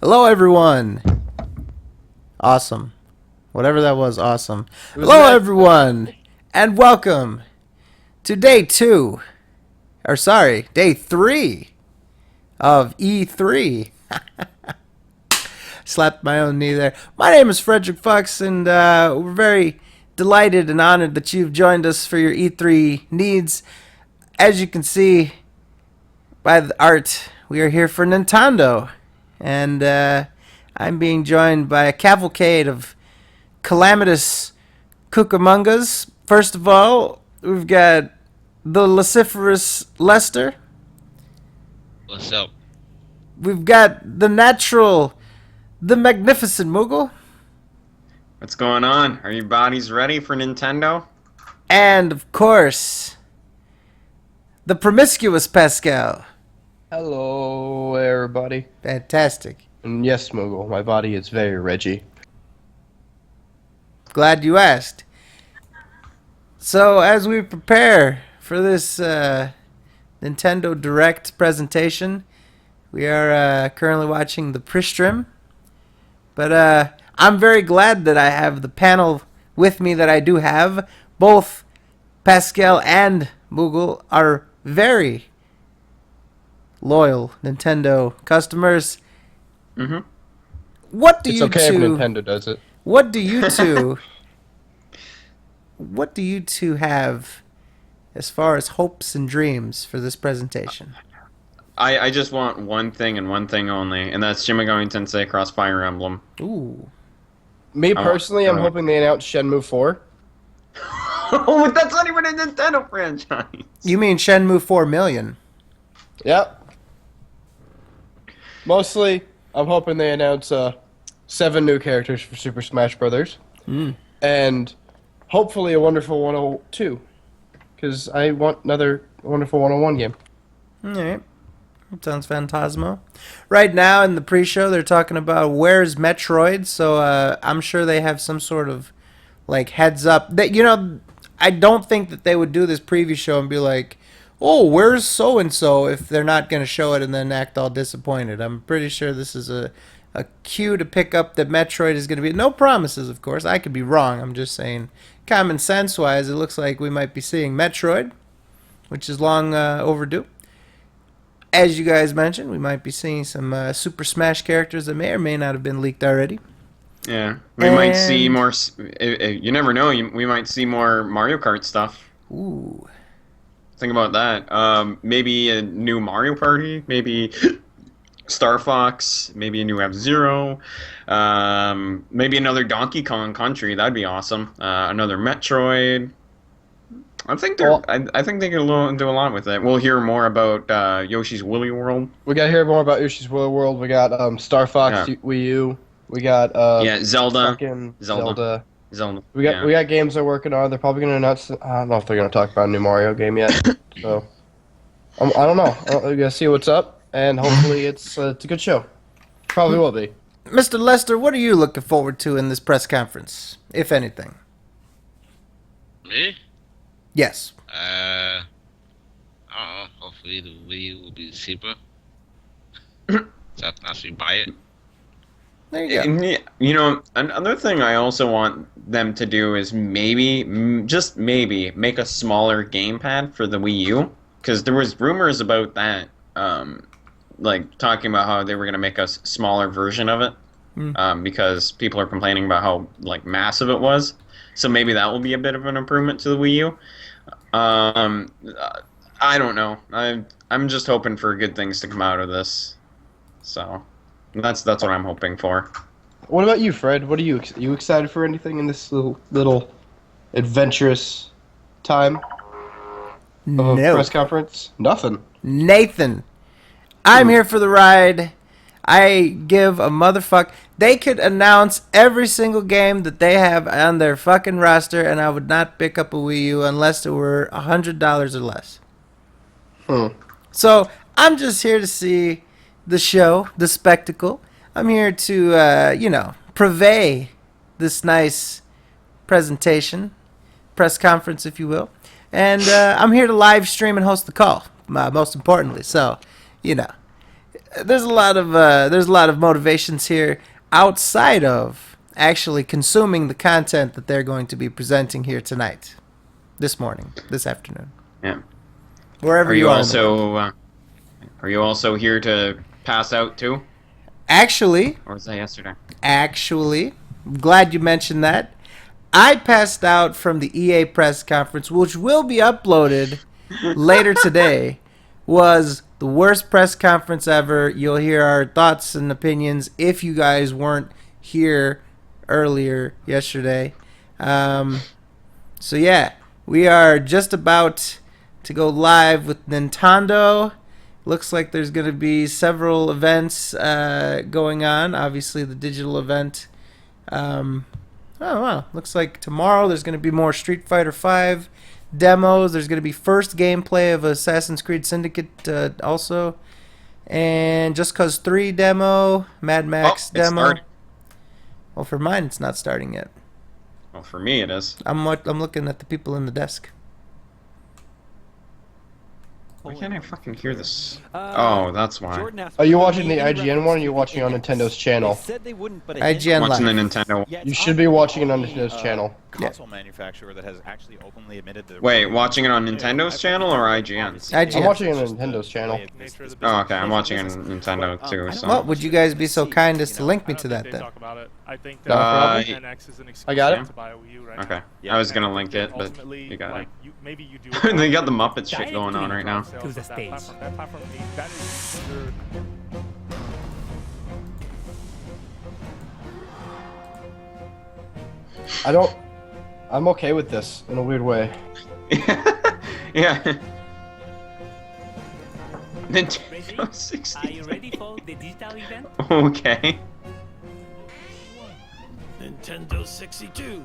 Hello, everyone. Awesome. Whatever that was, awesome. It was Hello, nice. everyone, and welcome to day two, or sorry, day three of E3. Slapped my own knee there. My name is Frederick Fox, and we're very delighted and honored that you've joined us for your E3 needs. As you can see by the art, we are here for Nintendo, and I'm being joined by a cavalcade of calamitous cucamongas. First of all, we've got the vociferous Lester. What's up? We've got the natural, the magnificent Moogle. What's going on? Are your bodies ready for Nintendo? And, of course, the promiscuous Pascal. Hello, everybody. Fantastic. And yes, Moogle, my body is very Reggie. Glad you asked. So, as we prepare for this Nintendo Direct presentation, we are currently watching the pre-stream. But I'm very glad that I have the panel with me that I do have. Both Pascal and Moogle are very loyal Nintendo customers. Mm-hmm. What do It's you okay if two? Nintendo does it. What do you two? What do you two have as far as hopes and dreams for this presentation? I just want one thing and one thing only, and that's Shin Megami Tensei Cross Fire Emblem. Ooh. Me I want- personally, I'm I want- hoping they announce Shenmue 4. Oh, that's not even a Nintendo franchise. You mean Shenmue 4 million? Yep. Mostly, I'm hoping they announce 7 new characters for Super Smash Brothers. Mm. And hopefully a Wonderful 102. Because I want another Wonderful 101 game. Alright. That sounds phantasmo. Right now in the pre-show, they're talking about where's Metroid, so I'm sure they have some sort of like heads up. That I don't think that they would do this preview show and be like, "Oh, where's so and so?" if they're not going to show it and then act all disappointed. I'm pretty sure this is a cue to pick up that Metroid is going to be. No promises, of course. I could be wrong. I'm just saying, common sense wise, it looks like we might be seeing Metroid, which is long overdue. As you guys mentioned, we might be seeing some Super Smash characters that may or may not have been leaked already. Yeah, we might see And- more. You never know. We might see more Mario Kart stuff. Ooh. Think about that. Maybe a new Mario Party. Maybe Star Fox. Maybe a new F-Zero. Maybe another Donkey Kong Country. That'd be awesome. Another Metroid. I think they're. Well- I think they can do a lot with it. We'll hear more about Yoshi's Woolly World. We got to hear more about Yoshi's Woolly World. We got Star Fox Yeah. Wii U. We got Yeah, Zelda. fucking Zelda. Zelda. We got games they're working on. They're probably going to announce. I don't know if they're going to talk about a new Mario game yet. So I don't know. We're going to see what's up, and hopefully it's a good show. Probably will be. Mr. Lester, what are you looking forward to in this press conference, if anything? Me? Yes. I don't know. Hopefully the Wii U will be cheaper. So I can actually buy it. There you go. And, yeah, another thing I also want them to do is just maybe, make a smaller gamepad for the Wii U. Because there was rumors about that, like, talking about how they were going to make a smaller version of it. Because people are complaining about how, like, massive it was. So maybe that will be a bit of an improvement to the Wii U. I don't know. I'm just hoping for good things to come out of this. So that's what I'm hoping for. What about you, Fred? What are you excited for anything in this little adventurous time of a No. press conference? Nothing. Nathan, I'm here for the ride. I give a motherfuck. They could announce every single game that they have on their fucking roster, and I would not pick up a Wii U unless it were $100 or less. So I'm just here to see the show, the spectacle. I'm here to, purvey this nice presentation, press conference, if you will. And I'm here to live stream and host the call, most importantly. So, there's a lot of motivations here outside of actually consuming the content that they're going to be presenting here tonight, this morning, this afternoon, Yeah. wherever Are you you are. in the world. also are you also here to pass out too, Actually, or was that yesterday? I'm glad you mentioned that. I passed out from the EA press conference, which will be uploaded later today. Was the worst press conference ever. You'll hear our thoughts and opinions if you guys weren't here earlier yesterday. So yeah, we are just about to go live with Nintendo. Looks like there's going to be several events going on. Obviously, the digital event. Oh wow! Looks like tomorrow there's going to be more Street Fighter V demos. There's going to be first gameplay of Assassin's Creed Syndicate also, and Just Cause 3 demo, Mad Max It's demo. starting. Well, for mine, it's not starting yet. Well, for me it is. I'm looking at the people in the desk. Why can't I fucking hear this? Oh, that's why. Are you watching the IGN one or are you watching on Nintendo's channel? IGN Watching the Live. Nintendo. You should be watching it on Nintendo's channel. Console manufacturer that has actually openly admitted the. Wait, watching it on Nintendo's channel or IGN's? IGN. I'm watching it on Nintendo's channel. Oh, okay. I'm watching it on Nintendo too. So. Well, would you guys be so kind as to link me to that then? I think No that problem. NX is an I got it. exclusive to buy a Wii U right Okay. now. I was gonna link it, but Ultimately, you got like, it. maybe you do. They got the Muppet shit going on right now. To the stage. That platform, that is your. I'm okay with this in a weird way. Yeah. Ready? Nintendo Are 60. you ready for the digital event? Okay. Nintendo 62,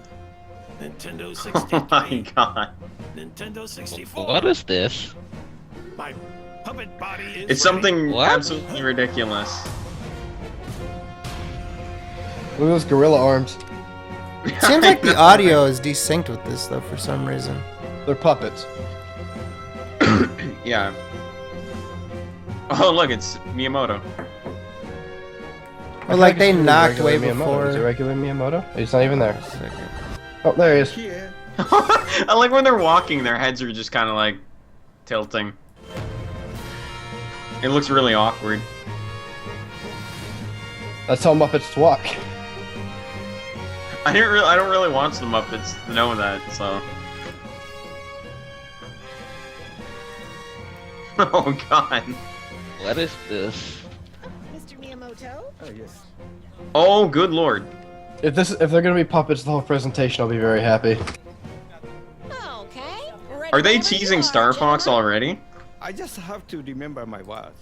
Nintendo Oh 63, my god. Nintendo 64. What is this? My puppet body is It's something What? absolutely ridiculous. Look at those gorilla arms. Seems like the audio is desynced with this though for some reason. They're puppets. Yeah. Oh look, it's Miyamoto. Well, like they It's knocked regular way Miyamoto. Is it before. regular Miyamoto? He's not even there. Oh, there he is. here. I like when they're walking, their heads are just kind of like tilting. It looks really awkward. That's how Muppets walk. I don't really watch the Muppets to know that, so. Oh god. What is this? Mr. Miyamoto? Oh yes. Oh good lord. If they're gonna be puppets the whole presentation, I'll be very happy. Okay. Ready Are they whenever you teasing are, Star Fox gentlemen. already? I just have to remember my words.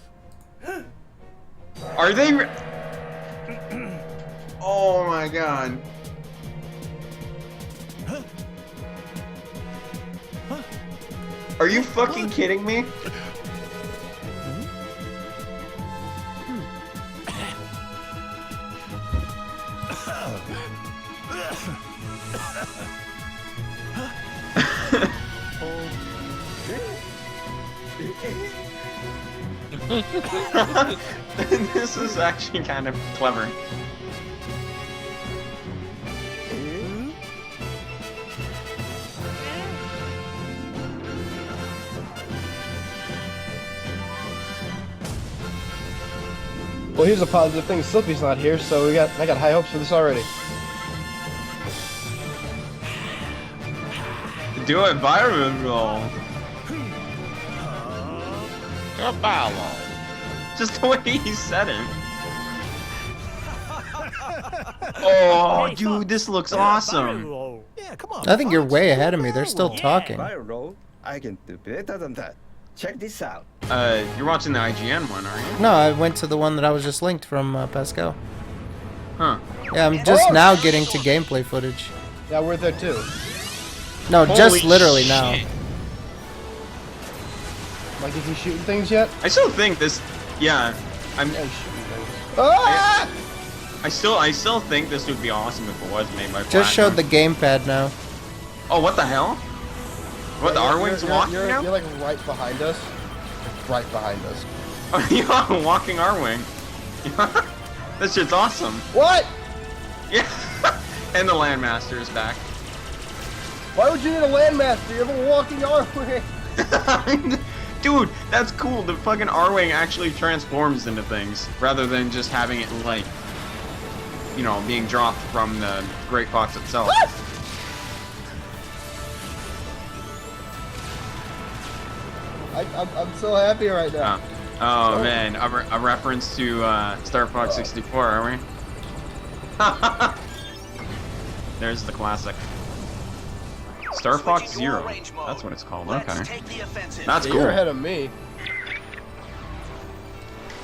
Are they? Oh my god. Are you fucking kidding me? This is actually kind of clever. Well, here's a positive thing. Slippy's not here, so I got high hopes for this already. Do it viral. Just the way he said it. Oh, dude, this looks awesome. Yeah, come on. I think you're Fox, way do ahead of me. They're still viral. talking. Viral. I can do better than that. Check this out. You're watching the IGN one, aren't you? No, I went to the one that I was just linked from Pascal. Huh. Yeah, I'm just now getting to gameplay footage. Yeah, we're there too. No, just Holy literally now. shit. Like, is he shooting things yet? I still think this. Yeah, Yeah, he's shooting things. Ah! I still think this would be awesome if it was made by. Just showed the Platinum. gamepad now. Oh, what the hell? What the Yeah, R-wings you're- walking you're, now? You're like right behind us. Right behind us. Yeah, walking R-wing. That shit's awesome. What? Yeah. And the Landmaster is back. Why would you need a landmaster? You have a walking R-wing. Dude, that's cool. The fucking R-wing actually transforms into things rather than just having it like, you know, being dropped from the Great Fox itself. I'm so happy right now. Oh man, a reference to Star Fox 64, are we? There's the classic. Star Fox Zero. That's what it's called. Okay. That's cool. You're ahead of me.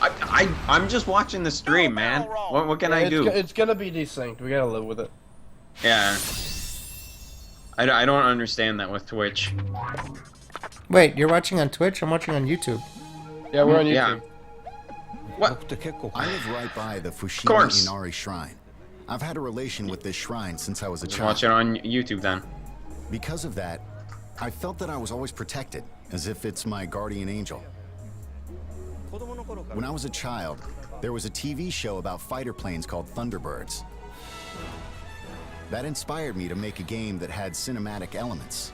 I'm just watching the stream, man. What can I do? It's gonna be desynced. We gotta live with it. Yeah. I don't understand that with Twitch. Wait, you're watching on Twitch? I'm watching on YouTube. Yeah, we're on YouTube. Yeah. What? I live right by the Fushimi course. Inari Shrine. I've had a relation with this shrine since I was a Just child. watch it on YouTube then. Because of that, I felt that I was always protected, as if it's my guardian angel. When I was a child, there was a TV show about fighter planes called Thunderbirds. That inspired me to make a game that had cinematic elements,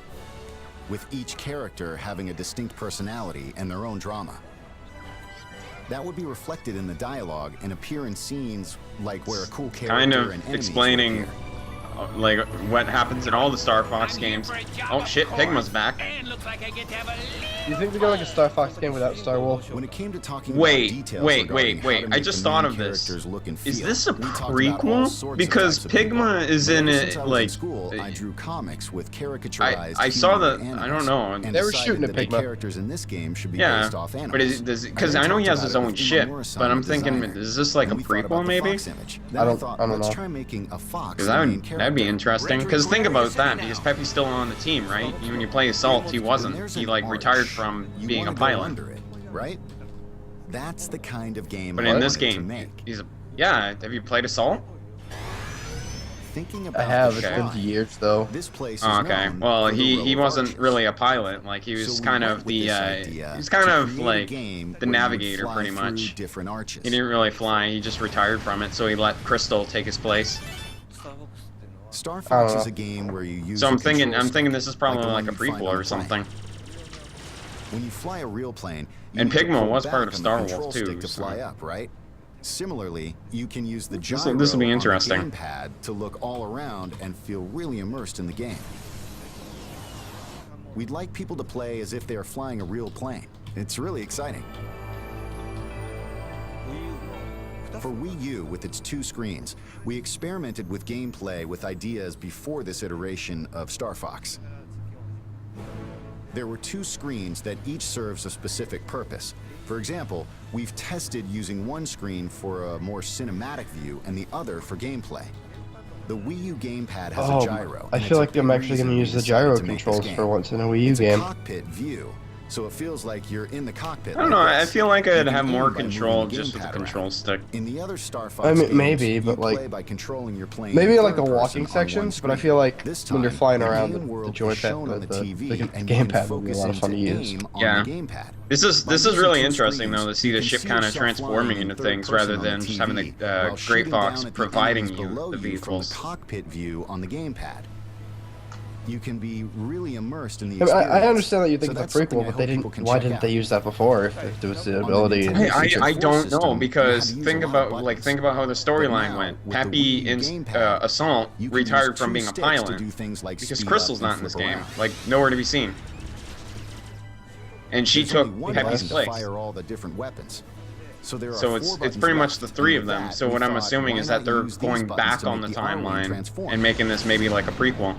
with each character having a distinct personality and their own drama. That would be reflected in the dialogue and appear in scenes like where a cool character Kind and of enemies would explaining appear. like what happens in all the Star Fox games. Oh shit, Pigma's back. You think we got like a Star Fox game without Star Wolf? When it came to talking Wait, about details wait, regarding how to I make just the thought main of this. characters look and Is feel, this a we talked about all sorts prequel? of Because types of people. Pigma is But in ever since it I was like in school, I drew comics with caricaturized I saw humor the animals, I don't know. and They were decided shooting at that the Pigma. characters in this game should be Yeah, based off animals. but because I know he has his own shit, but I'm thinking, is this like a prequel maybe? I don't know. Let's try making a fox Because the main that'd be character. interesting. Because think about that, because Pepe's still on the team, right? When you play Assault, he wasn't. There's He an like arch. retired from You being a wanna go pilot. under it, right? That's the kind of game But I in this wanted to game, make. he's a yeah. Have you played Assault? Thinking about I have. the It's Okay. been shrine, years though. This place is Oh, okay. known Well, for the he row of wasn't archers. really a pilot. Like he So was we kind went of with the this idea he's kind to of create a like game the where you would navigator fly pretty through much. different arches. He didn't really fly. He just retired from it, so he let Crystal take his place. Star I don't Fox know. is a game where you use So I'm a control thinking stick, this is probably the like one a you find prequel on or the plane. something. When you fly a real plane, you And need to Pigma pull was back part of on the Star Wolf, control too, stick to so- fly up, right? Similarly, you can use the gyro This will be interesting. on the gamepad to look all around and feel really immersed in the game. We'd like people to play as if they are flying a real plane. It's really exciting. For Wii U, with its 2 screens, we experimented with gameplay with ideas before this iteration of Star Fox. There were 2 screens that each serves a specific purpose. For example, we've tested using one screen for a more cinematic view and the other for gameplay. The Wii U gamepad has a gyro. I and feel it's like a I'm big actually going to reason we use the decided gyro to make this controls game. for once in a Wii U It's game. a cockpit view, so it feels like you're in the cockpit. I don't like know. I this. feel like You I'd can have aim more by moving control the just with the gamepad control around. stick. In the other Star Fox I mean, games, maybe, you but, like, play by controlling your plane Maybe in like the third person walking on one sections, but I screen. feel like This when you're time, flying the around, main the world is joypad, shown on the the TV, and you can gamepad would be a focus lot of fun to into use. aim on Yeah. the gamepad. This is By really using 2 interesting though to screens, see the you can ship see kind of yourself transforming flying in into third things person rather on the than just having TV, the while Great shooting Fox down at the providing enemies you below the you from the vehicles. cockpit view on the gamepad. You can be really immersed in the I, mean, experience. I understand that you think So it's that's a something prequel, I but they hope people didn't. can Why check didn't out. they use that before? If there was the On the ability. Nintendo I 64 don't system, know you had because to use think a lot of about buttons. think about how the But storyline now, went. with the Peppy Wii in gamepad, Assault you can retired use from 2 being a sticks pilot to do things like because speed Crystal's up not and in this flip game, around. like nowhere to be seen. And she There's took only one Peppy's button to place. fire all the different weapons. So there are So 4 it's buttons pretty much left, the 3 and of with them. that, So we what I'm thought, assuming why is that not they're use these going buttons back to on the make R-Wing timeline transform? and making this maybe like a prequel.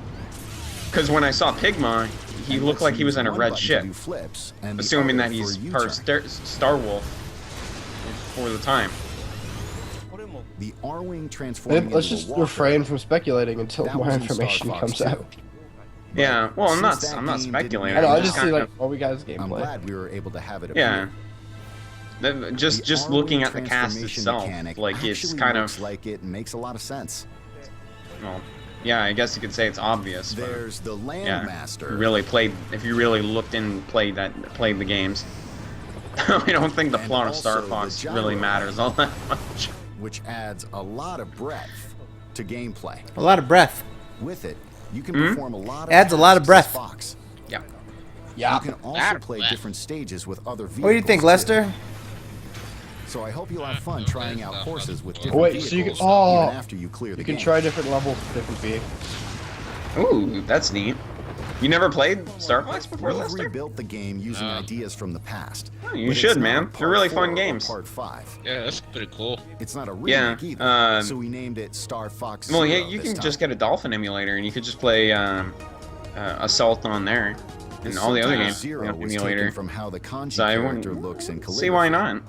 Because when I saw Pigma, he And looked let's like he was use in a one red button to ship. do flips, and the Assuming other that he's for a part U-turn. Star Wolf for the time. The R-Wing transforming Let's into a just walker, refrain from speculating until that more was in Star information Fox comes 2. out. Yeah, well, I'm not Since that I'm not game didn't speculating. I know. Yeah, I I'm just see kind like, of, oh, we got his I'm gameplay. glad we were able to have it appear. yeah. Just The looking R-Wing at the cast transformation itself, mechanic like it's actually kind looks of like it makes a lot of sense. well, yeah. I guess you could say it's obvious. But There's the yeah, Landmaster. if you really looked in, played the games. I don't think the And plot of also Star the Fox gyro really matters all that much. which adds a lot of breadth to gameplay. A lot of breath. With it, you can perform a lot of Adds a lot of tasks breath. as Fox. Yeah. You can also Lot of play breath. different stages with other vehicles. What do you think, too. Lester? So I hope you'll have fun trying out courses with different Wait, vehicles so you can even after you clear the you game. can try different levels with different vehicles. Ooh, that's neat. You never played Star Fox before, We've Lester? rebuilt the game using ideas from the past. Oh, you but should, it's not man. a They're really part fun 4 or games. Part 5. Yeah, that's pretty cool. It's not a Yeah, remake either, so uh, we named it Star Fox Well, Zero yeah, you this can just time. get a Dolphin emulator, and you could just play Assault on there, and all the other Sometimes games Zero was emulator. taken from how the kanji So I character wouldn't looks in calligraphy. see why not.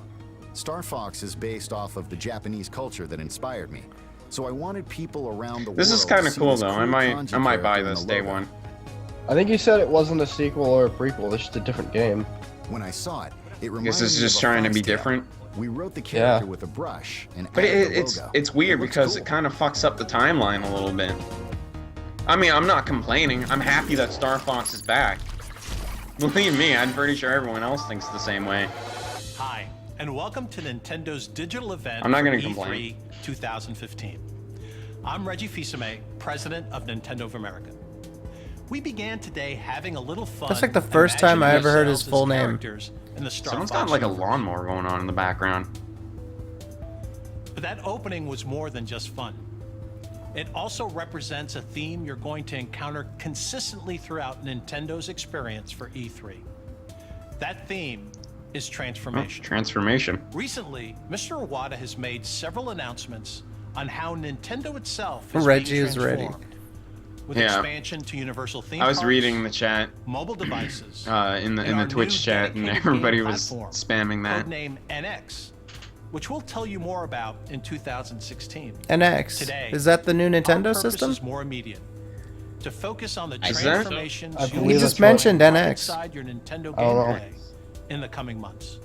Star Fox is based off of the Japanese culture that inspired me, so I wanted people around the This world is kind to of see cool this though. cool I might kanji buy character in this the day logo. one. I think you said it wasn't a sequel or a prequel. It's just a different game. When I saw it, it reminded Guess it's me just of a trying to be foxtail. different. We wrote the character Yeah. with a brush and But added the it's logo. it's weird It looks because cool. it kind of fucks up the timeline a little bit. I mean, I'm not complaining. I'm happy that Star Fox is back. Believe me, I'm pretty sure everyone else thinks the same way. Hi, and welcome to Nintendo's digital event I'm not for gonna E3 complain. 2015. I'm Reggie Fils-Aimé, president of Nintendo of America. We began today having a little fun. That's like the first time I ever heard his imagining full ourselves as name. characters in the Star Someone's Fox got like a universe. lawnmower going on in the background. But that opening was more than just fun. It also represents a theme you're going to encounter consistently throughout Nintendo's experience for E3. That theme is Oh, transformation. transformation. Recently, Mr. Iwata has made several announcements on how Nintendo itself Reggie being is ready. transformed. With Yeah. expansion to Universal theme I was parks, reading the chat mobile devices, in and the our Twitch new chat, and dedicated everybody game was platform, spamming that. codename NX, which we'll tell you more about in 2016. NX. Today, Is that the new our Nintendo purpose system? is more immediate. To focus on the Is that? transformations I you believe will that's just right. mentioned find NX. inside your Nintendo I don't know. gameplay in the coming months.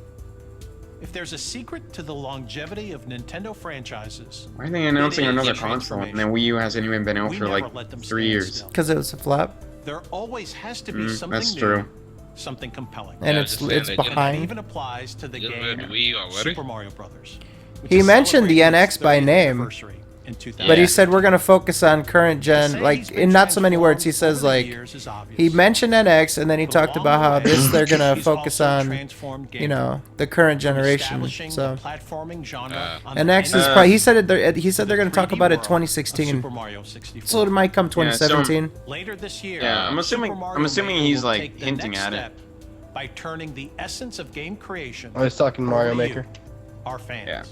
If there's a secret to the longevity of Nintendo franchises, Why are they announcing It is another a console and transformation. then Wii U hasn't even been out we for never like let them 3 stand years? still. Because it was a flop, There always has to be something That's new, true. something compelling. and Yeah, it's just it's saying they did. And that behind. even applies to the You game read Wii already? Super Mario Brothers. which He is mentioned the celebrating its NX by 30th name, anniversary in 2000. but he Yeah. said we're gonna focus on current To gen. say Like he's in been not so many words, he transformed says over the like years is obvious. he mentioned NX, and then he But talked along about the how way, this they're gonna he's focus also on, transformed you know, gameplay, the current from generation. establishing So the platforming genre on NX the is NES probably he said it. He to said the they're gonna talk 3D about it world of 2016. Super Mario 64. So it might come 2017. Later this year, Yeah, I'm Super assuming Mario Maker he's will like take the hinting next at it. step by turning the essence of game creation I was talking over Mario to Maker. you, our fans. Yeah.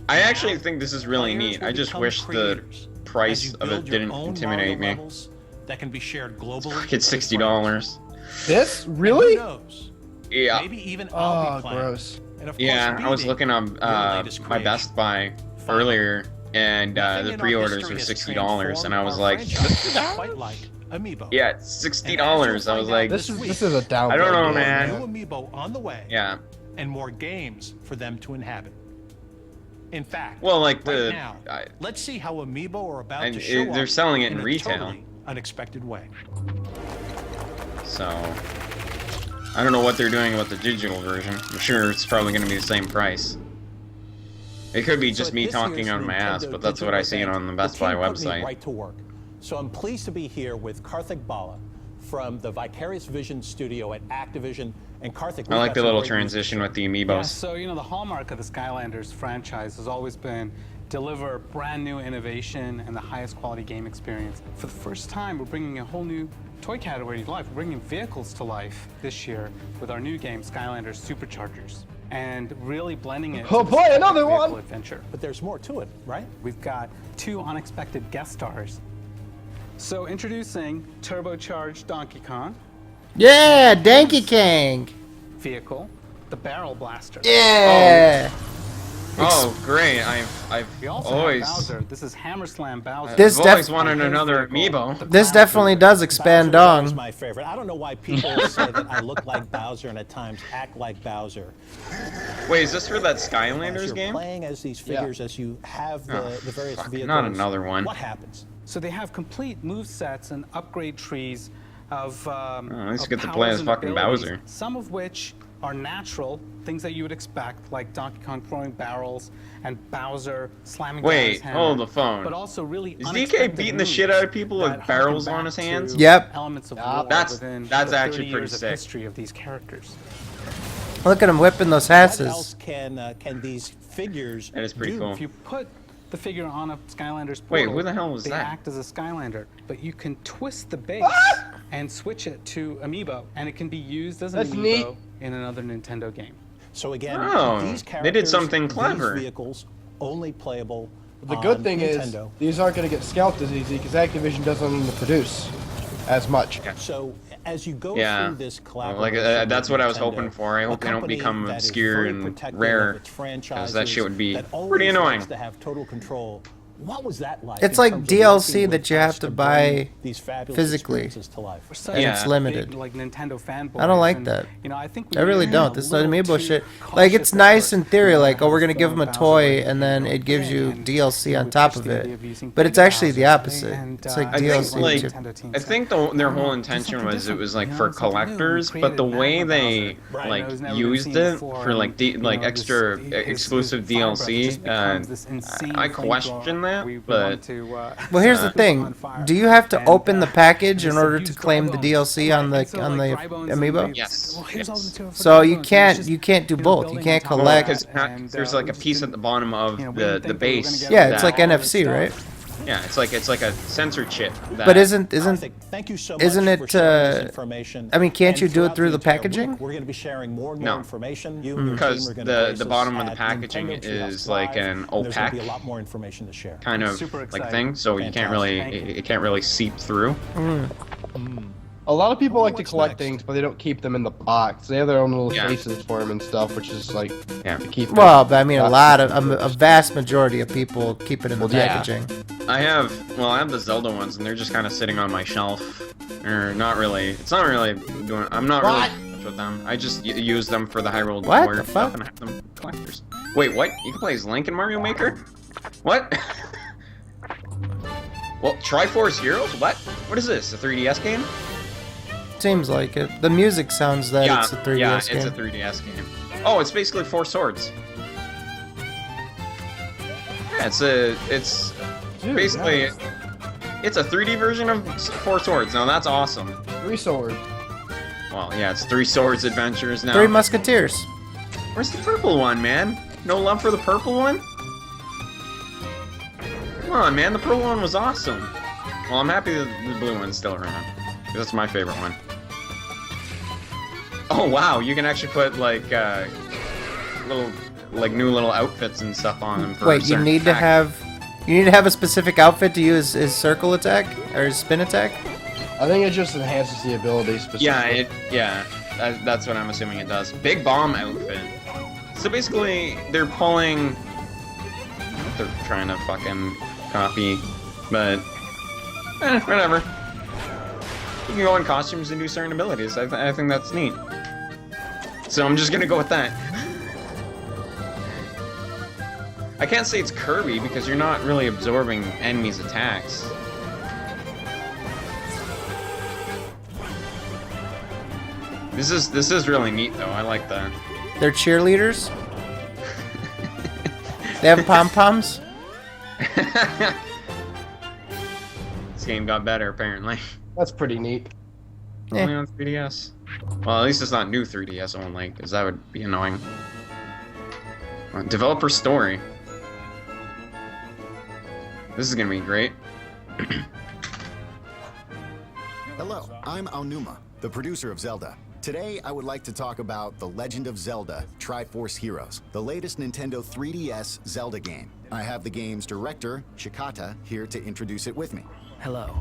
I actually think this is really Players neat. will I just become wish the creators as price you of build it your didn't own intimidate Mario me. levels that can be shared globally. It's with $60. This friends. really? And who knows? Yeah. Maybe even I'll Oh, be playing. gross. And of Yeah, course, I was beating looking on your latest my creation. Best Buy Finally, earlier, and nothing the in our pre-orders history were has $60, and I was transformed like, our franchises quite like Amiibo. yeah, it's $60. I was like, This is a download. I don't know, game, man. New Amiibo on the way, yeah. and more games for them to inhabit. In fact, Well, like right the, now, I- let's see how Amiibo are about and to show they're up selling it in a retail. totally unexpected way. So I don't know what they're doing about the digital version. I'm sure it's probably going to be the same price. It could be just me talking on my ass, but that's what I see on the Best Buy website. Right to work. So I'm pleased to be here with Karthik Bala from the Vicarious Vision studio at Activision. And Karthik, I like the little transition with the amiibos. Yeah, so you know the hallmark of the Skylanders franchise has always been deliver brand new innovation and the highest quality game experience. For the first time, we're bringing a whole new toy category to life. We're bringing vehicles to life this year with our new game, Skylanders Superchargers, and really blending it. Oh to boy, the another vehicle one! adventure. But there's more to it, right? We've got 2 unexpected guest stars. So introducing turbocharged Donkey Kong Yeah, Donkey Kong. vehicle, the Barrel Blaster. Yeah. Oh, great! I've We also always have Bowser. This is Hammer Slam Bowser. This I've always def- wanted another amiibo. This definitely does expand Bowser is Dong. my favorite. I don't know why people say that I look like Bowser and at times act like Bowser. Wait, is this for that As Skylanders you're game? playing as these figures, as you have the various fuck, vehicles. not another one. What happens? So they have complete move sets and upgrade trees of at least of you get to play powers as and fucking abilities, Bowser. Some of which are natural, things that you would expect, like Donkey Kong throwing barrels and Bowser slamming down his Wait, hammer, hold the phone. but also really Is DK unexpected beating the moves shit out of people with that barrels harken on his back hands? to Yep. Elements of Yep. lore That's within the actually 30 pretty years of sick. history of these characters. Look at him whipping those What asses. else can these figures That is pretty do? cool. If you put the figure on a Skylander's Wait, portal, who the hell was they that? act as a Skylander, but you can twist the base and switch it to Amiibo, and it can be used as an That's Amiibo neat. in another Nintendo game. So again, Oh, these they characters, did something clever. These vehicles only playable. The good on thing Nintendo. is these aren't going to get scalped as easy because Activision doesn't produce as much. So as you go Yeah. through this collaboration, Like that's what I was hoping for. I a hope they don't company become that is obscure very and protective rare, of its because that shit would be franchises, that always pretty annoying. likes to have total control. What was that like? It's in like terms of DLC working that with you have us to bring buy these fabulous physically. experiences to life? We're such And Yeah. it's limited. big, like Nintendo fanboys. I don't like and, that. You know, I think I really we're don't. a This is not little amiibo too shit. Like, it's cautious nice that in theory, we're like, oh, we're gonna gonna give have them a Bowser toy, Way and then it gives you and DLC on we top pushed of the idea it. of using But it's Bowser actually the Way, opposite. and, It's like I think DLC. like Nintendo team I said, think their whole "Oh, do intention something was it was like different, for you know, something new." We collectors, but created the Mad way Bowser. they Right. like It was never been used seen it before, for like and, you know, like this- extra his exclusive fire breath DLC. just becomes this insane I flamethrower. question that, We but wanted to, Well, here's the put it thing. on fire. Do you have to And, open the package in just order use to dry claim the bones. DLC on Right, the and so, on like, the dry bones and amiibo? they- Yes, well, here's all the yes. material for So dry you bones, and can't it's you just, can't do you know, both. You building can't on top of collect. that, because and, there's we like a just piece at didn't- the bottom of you know, we the didn't think we were gonna base. get Yeah, it's all like of this NFC, stuff. right? Yeah, it's like a sensor chip. That, But isn't Karthik, thank you so much isn't for it, sharing this information. I mean, can't you And do it throughout through the entire packaging? week, we're going to be sharing more and No. more information. You and your Because team are gonna brace the us bottom of the at packaging Nintendo Treehouse is like Live, an and there's gonna opaque be a lot more information to share. kind of Super like exciting. thing, so you can't really Fantastic. it can't really seep through. A lot of people like to What's collect next? things, but they don't keep them in the box. They have their own little Yeah. cases for them and stuff, which is like Yeah. to keep. Well, but I mean, a vast majority of people keep it in the Well, yeah. packaging. I have the Zelda ones, and they're just kind of sitting on my shelf. Or not really. It's not really doing. I'm not What? really much with them. I just use them for the Hyrule What Warrior the stuff, fuck? and I have them collectors. Wait, what? You can play as Link in Mario Maker? What? Well, Triforce Heroes? What? What is this? A 3DS game? Seems like it. The music sounds that it's a 3DS yeah, game. it's a 3DS game. Oh, it's basically Four Swords. Yeah, it's Dude, basically nice. it's a 3D version of Four Swords. Now that's awesome. 3 swords. Well, yeah, it's Three Swords Adventures now. Three Musketeers. Where's the purple one, man? No love for the purple one? Come on, man, the purple one was awesome. Well, I'm happy that the blue one's still around. 'Cause that's my favorite one. Oh, wow, you can actually put, like, new little outfits and stuff on them for Wait, you certain need to attacks. have a specific outfit to use his circle attack or his spin attack? I think it just enhances the ability specifically. That's what I'm assuming it does. Big Bomb outfit. So basically, they're pulling... They're trying to fucking copy, but... whatever. You can go in costumes and do certain abilities. I think that's neat. So I'm just gonna go with that. I can't say it's Kirby because you're not really absorbing enemies' attacks. This is really neat though. I like that. They're cheerleaders. They have pom poms. This game got better apparently. That's pretty neat. Only on 3DS. Well, at least it's not new 3DS only, because that would be annoying. Developer story. This is gonna be great. Hello, I'm Aonuma, the producer of Zelda. Today, I would like to talk about The Legend of Zelda Triforce Heroes, the latest Nintendo 3DS Zelda game. I have the game's director, Shikata, here to introduce it with me. Hello.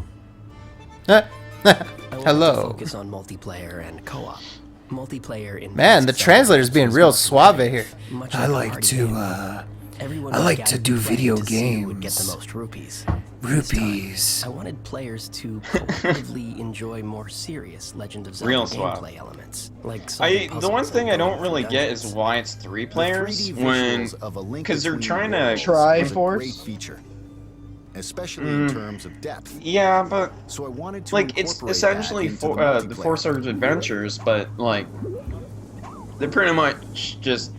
Hello. Focus on multiplayer and co-op. Multiplayer in Man, the translator's being real suave here. I like to do video Would get the games. most rupees. Rupees. I wanted players to cooperatively enjoy more serious Legend of Zelda Real suave. gameplay elements, like The one thing I don't really get is why it's 3 players when, because they're trying to Triforce? Great feature, especially in terms of depth. Yeah, but So I wanted to like it's incorporate essentially that into the Four Swords Adventures, but like They're pretty much just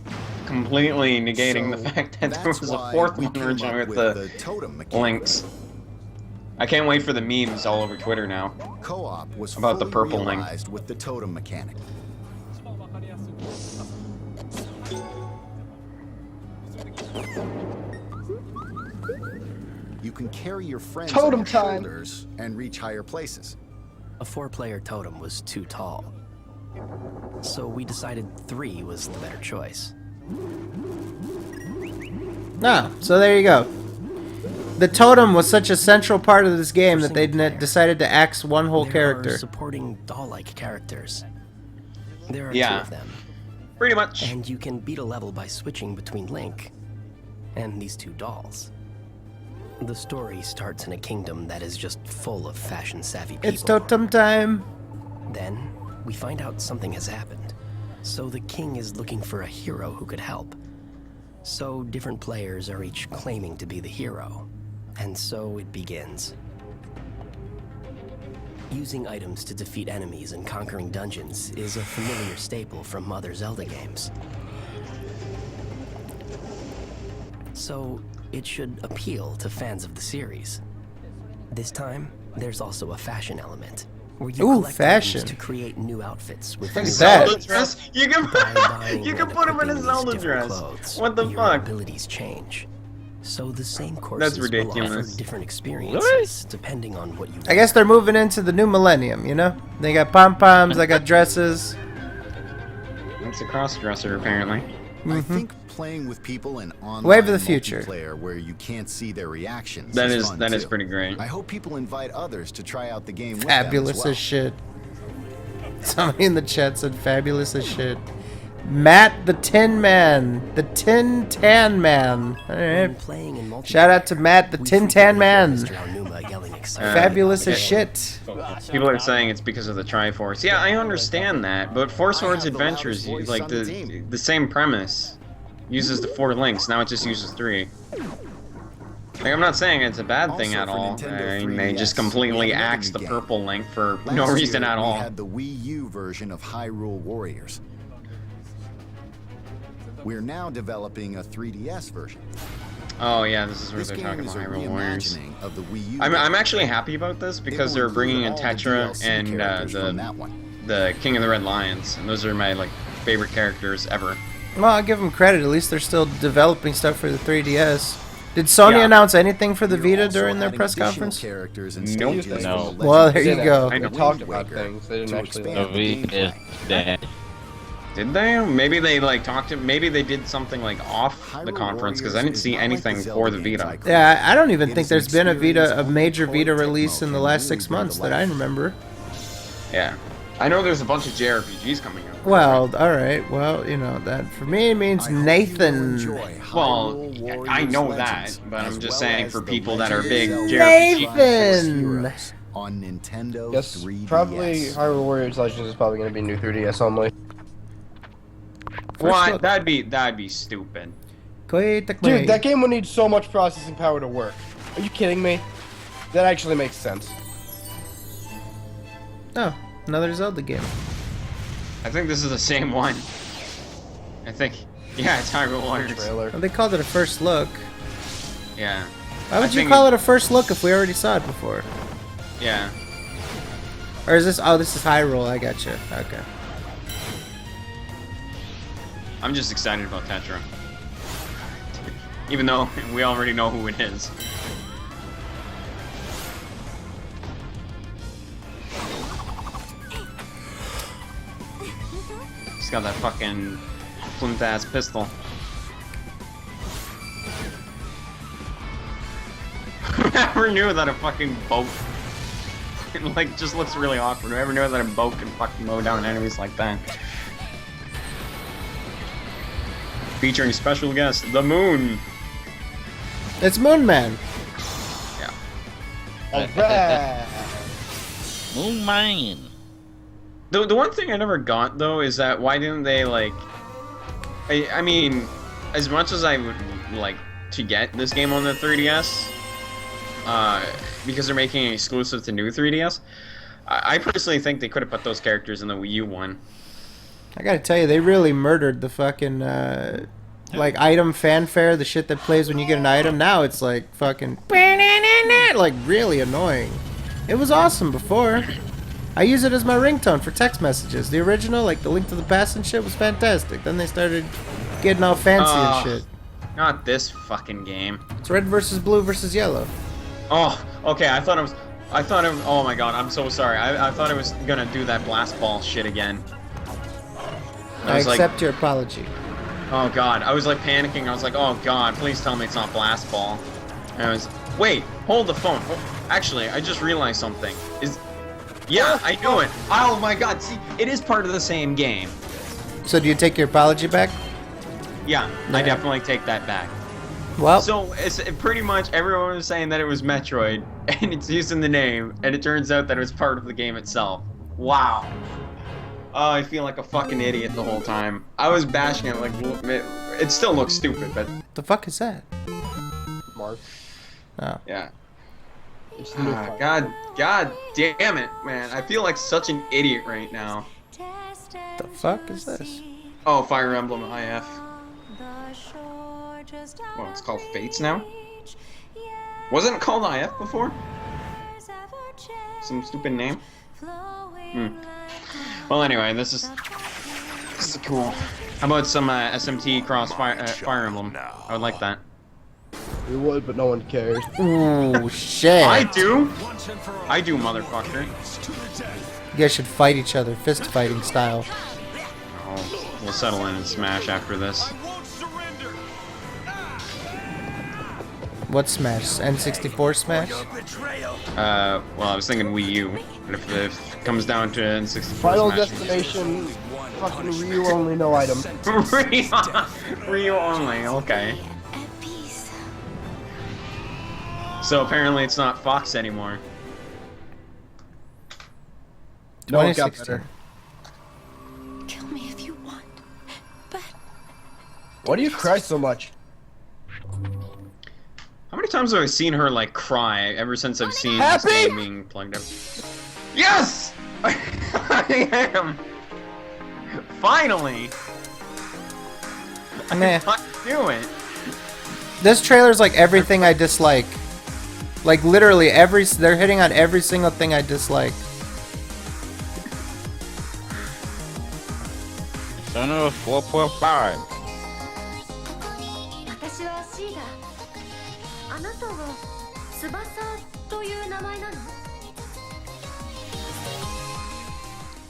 completely negating the fact that there was a fourth one originally with the totem links. I can't wait for the memes all over Twitter now. Co-op was about the fully purple link. realized with the totem mechanic. You can carry your friends on Totem your time. shoulders and reach higher places. A 4-player totem was too tall. So we decided 3 was the better choice. No, so there you go. The totem was such a central part of this game that they decided to axe one whole There character. are supporting doll-like characters. There are Yeah. 2 of them. Pretty much. And you can beat a level by switching between Link and these 2 dolls. The story starts in a kingdom that is just full of fashion-savvy people. It's totem time. Then, we find out something has happened. So the king is looking for a hero who could help. So different players are each claiming to be the hero. And so it begins. Using items to defeat enemies and conquering dungeons is a familiar staple from other Zelda games. So it should appeal to fans of the series. This time, there's also a fashion element, where you Ooh, collect fashion. items to create new outfits with Look new at that. Zelda dress? You can you can put him in a Zelda dress. What the your fuck? abilities change. So the same courses That's will ridiculous. offer different experiences depending on what you I guess they're moving into the new millennium, you know? They got pom-poms, they got dresses. It's a cross-dresser, apparently. I think playing with people in online Wave of the future. multiplayer where you can't see their reactions That is is fun that is too. pretty great. I hope people invite others to try out the game with Fabulous them as shit. Somebody in the chat said fabulous as shit. Matt the Tin Man. The Tin Tan Man. Alright. playing in multiplayer. Shout out to Matt the we Tin frequently Tan hear Man. Mr. Aonuma yelling excitedly Fabulous about as the shit. People are saying it's because of the Triforce. Yeah, I understand that, but Force I Swords have the Adventures, loudest voice like on the team. the same premise, uses the 4 links. Now it just uses 3. Like, I'm not saying it's a bad thing Also at for all. Nintendo I mean, they just 3DS, completely we have another axed the new purple link for Last no reason year, at we all. had the Wii U version of Hyrule Warriors. We're now developing a 3DS version. Oh yeah, this is where This they're game talking is about a Hyrule Warriors. reimagining of the Wii U. I'm version. actually happy about this because It they're will bringing in include all the Tetra DLC and characters from that one. the King of the Red Lions, and those are my like favorite characters ever. Well, I'll give them credit. At least they're still developing stuff for the 3DS. Did Sony Yeah. announce anything for the We're Vita also during their adding press additional conference? characters and Nope. stages No. from the Well, Legend there of you Zelda go. Wind They talked Waker about things. They didn't to actually. expand the V is gameplay. dead. Did they? Maybe they like talked to. Maybe they did something like off the Hyrule conference because I Warriors didn't is see not like anything the for the Zelda games Vita. I created. Yeah, I don't even It think is an there's been a experience Vita, a only major Koei Vita Tecmo release in the can last really 6 bring to months that I life. remember. Yeah, I know there's a bunch of JRPGs coming out. Well, alright. Well, you know, that for me means I hope you will Nathan. enjoy Well, Hyrule Warriors I know Legends, that, but I'm as just well saying as for the people that are Legend big of Zelda JRPG Nathan! Heroes on Nintendo Yes, 3DS. probably Hyrule Warriors Legends is probably going to be new 3DS only. Why? look. That'd be stupid. Dude, that game would need so much processing power to work. Are you kidding me? That actually makes sense. Oh, another Zelda game. I think this is the same one. I think. Yeah, it's Hyrule Warriors. Trailer. Well, they called it a first look. Yeah. Why would I you think call it a first look if we already saw it before? Yeah. Or is this? Oh, this is Hyrule. I gotcha. Okay. I'm just excited about Tetra. Even though we already know who it is. He's got that fucking flint ass pistol. Whoever knew that a fucking boat like just looks really awkward. Whoever knew that a boat can fucking mow down enemies like that. Featuring special guest, the Moon. It's Moon Man. Yeah. Alright. Moon Man. The one thing I never got though is that why didn't they like I mean as much as I would like to get this game on the 3DS because they're making it exclusive to new 3DS, I personally think they could have put those characters in the Wii U one. I gotta tell you, they really murdered the fucking like item fanfare, the shit that plays when you get an item. Now it's like fucking like really annoying. It was awesome before. I use it as my ringtone for text messages. The original, like the Link to the Past and shit, was fantastic. Then they started getting all fancy and shit. Not this fucking game. It's red versus blue versus yellow. Oh, okay. I thought it was. Oh my god, I'm so sorry. I thought it was gonna do that blast ball shit again. I accept your apology. Oh god, I was like panicking. I was like, oh god, please tell me it's not blast ball. And I was, wait, hold the phone. Oh, actually, I just realized something. Yeah, I knew it. Oh my god, see, it is part of the same game. So do you take your apology back? Yeah, I definitely take that back. Well, so it's pretty much everyone was saying that it was Metroid, and it's using the name, and it turns out that it was part of the game itself. Wow. Oh, I feel like a fucking idiot the whole time. I was bashing it like it still looks stupid, but the fuck is that? Mark. Oh. Yeah. God damn it, man. I feel like such an idiot right now. The fuck is this? Oh, Fire Emblem IF. Well, it's called Fates now? Wasn't it called IF before? Some stupid name? Well, anyway, this is cool. How about some SMT cross Fire Emblem? I would like that. We would, but no one cares. Ooh, shit. I do, motherfucker. You guys should fight each other, fist fighting style. Oh, we'll settle in and smash after this. What Smash? N64 Smash? Well, I was thinking Wii U, but if it comes down to N64 Final Smash, destination, fucking Ryu only, no item. Ryu only, okay. So apparently it's not Fox anymore. No, it got better. Kill me if you want, but why do you cry so much? How many times have I seen her like cry ever since I've seen this game being plugged up? Yes! I am! Finally! Nah. I do it! This trailer's like everything I dislike. Like literally they're hitting on every single thing I dislike. Son of 4.5.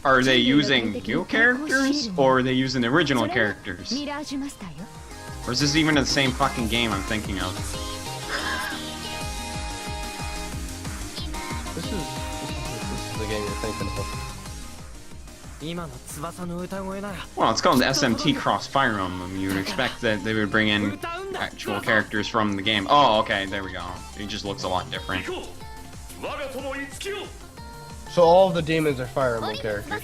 Are they using new characters, or are they using the original characters? Or is this even the same fucking game I'm thinking of? This is the game you're thinking of. Well, it's called SMT Cross Fire Emblem. You would expect that they would bring in actual characters from the game. Oh, okay, there we go. It just looks a lot different. So all of the demons are Fire Emblem characters?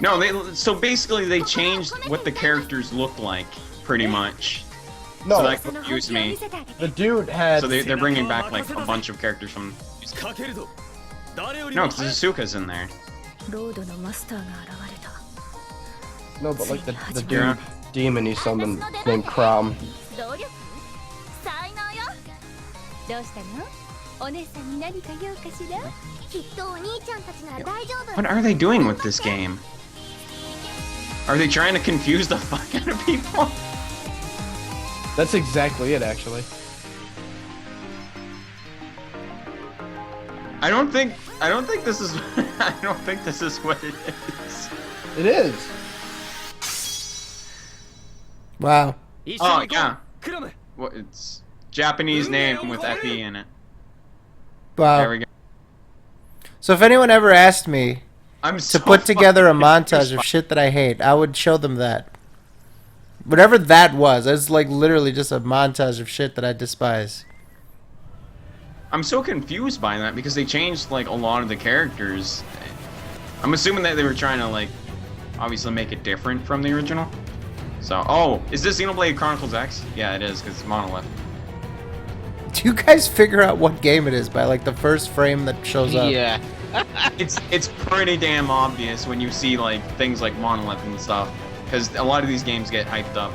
No, so basically they changed what the characters look like, pretty much. No. So that confused me. The dude had... So they're bringing back like a bunch of characters from... No, because Asuka's in there. No, but like the dude demon he summoned named Crom. What are they doing with this game? Are they trying to confuse the fuck out of people? That's exactly it, actually. I don't think this is I don't think this is what it is. It is. Wow. Oh yeah. Well, it's Japanese name with FE in it. Wow. There we go. So if anyone ever asked me to to put together a montage of shit that I hate, I would show them that. Whatever that was, it's like literally just a montage of shit that I despise. I'm so confused by that because they changed like a lot of the characters. I'm assuming that they were trying to like obviously make it different from the original. So, oh, is this Xenoblade Chronicles X? Yeah, it is because it's Monolith. Do you guys figure out what game it is by like the first frame that shows up? Yeah, it's pretty damn obvious when you see like things like Monolith and stuff, because a lot of these games get hyped up.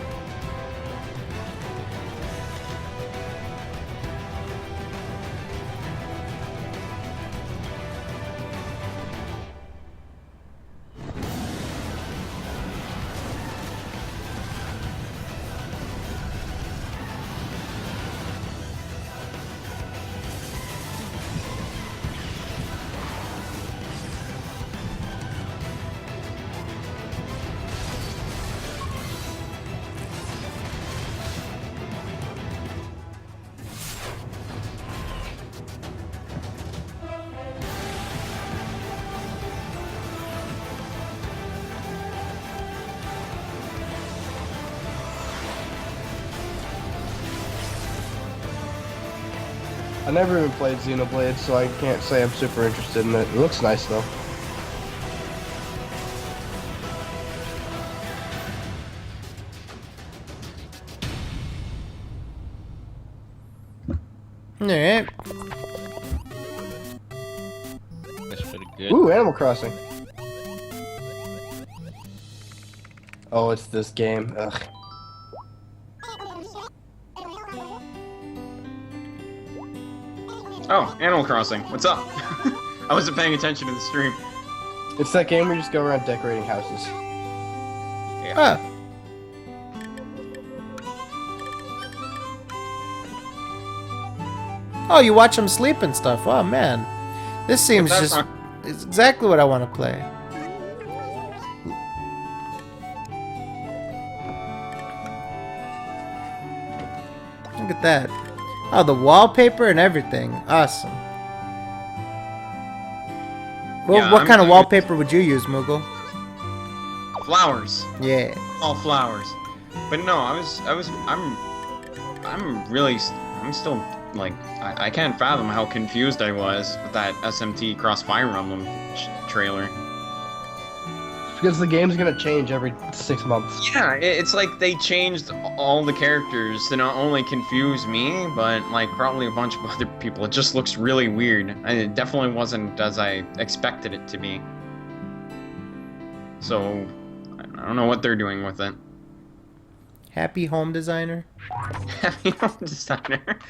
I never even played Xenoblade, so I can't say I'm super interested in it. It looks nice though. Alright. That's pretty good. Ooh, Animal Crossing. Oh, it's this game. Ugh. Oh, Animal Crossing. What's up? I wasn't paying attention to the stream. It's that game where you just go around decorating houses. Yeah. Ah. Oh, you watch them sleep and stuff. Oh man, this seems That's just it's exactly what I want to play. Look at that. Oh, the wallpaper and everything. Awesome. Well, Yeah, what I'm kind of excited. wallpaper would you use, Moogle? Flowers. Yeah. All flowers. But no, I'm still, like, I can't fathom how confused I was with that SMT Cross Fire Emblem trailer. Because the game's gonna change every 6 months. Yeah, it's like they changed all the characters to not only confuse me, but like probably a bunch of other people. It just looks really weird. And it definitely wasn't as I expected it to be. So, I don't know what they're doing with it. Happy home designer. Happy home designer.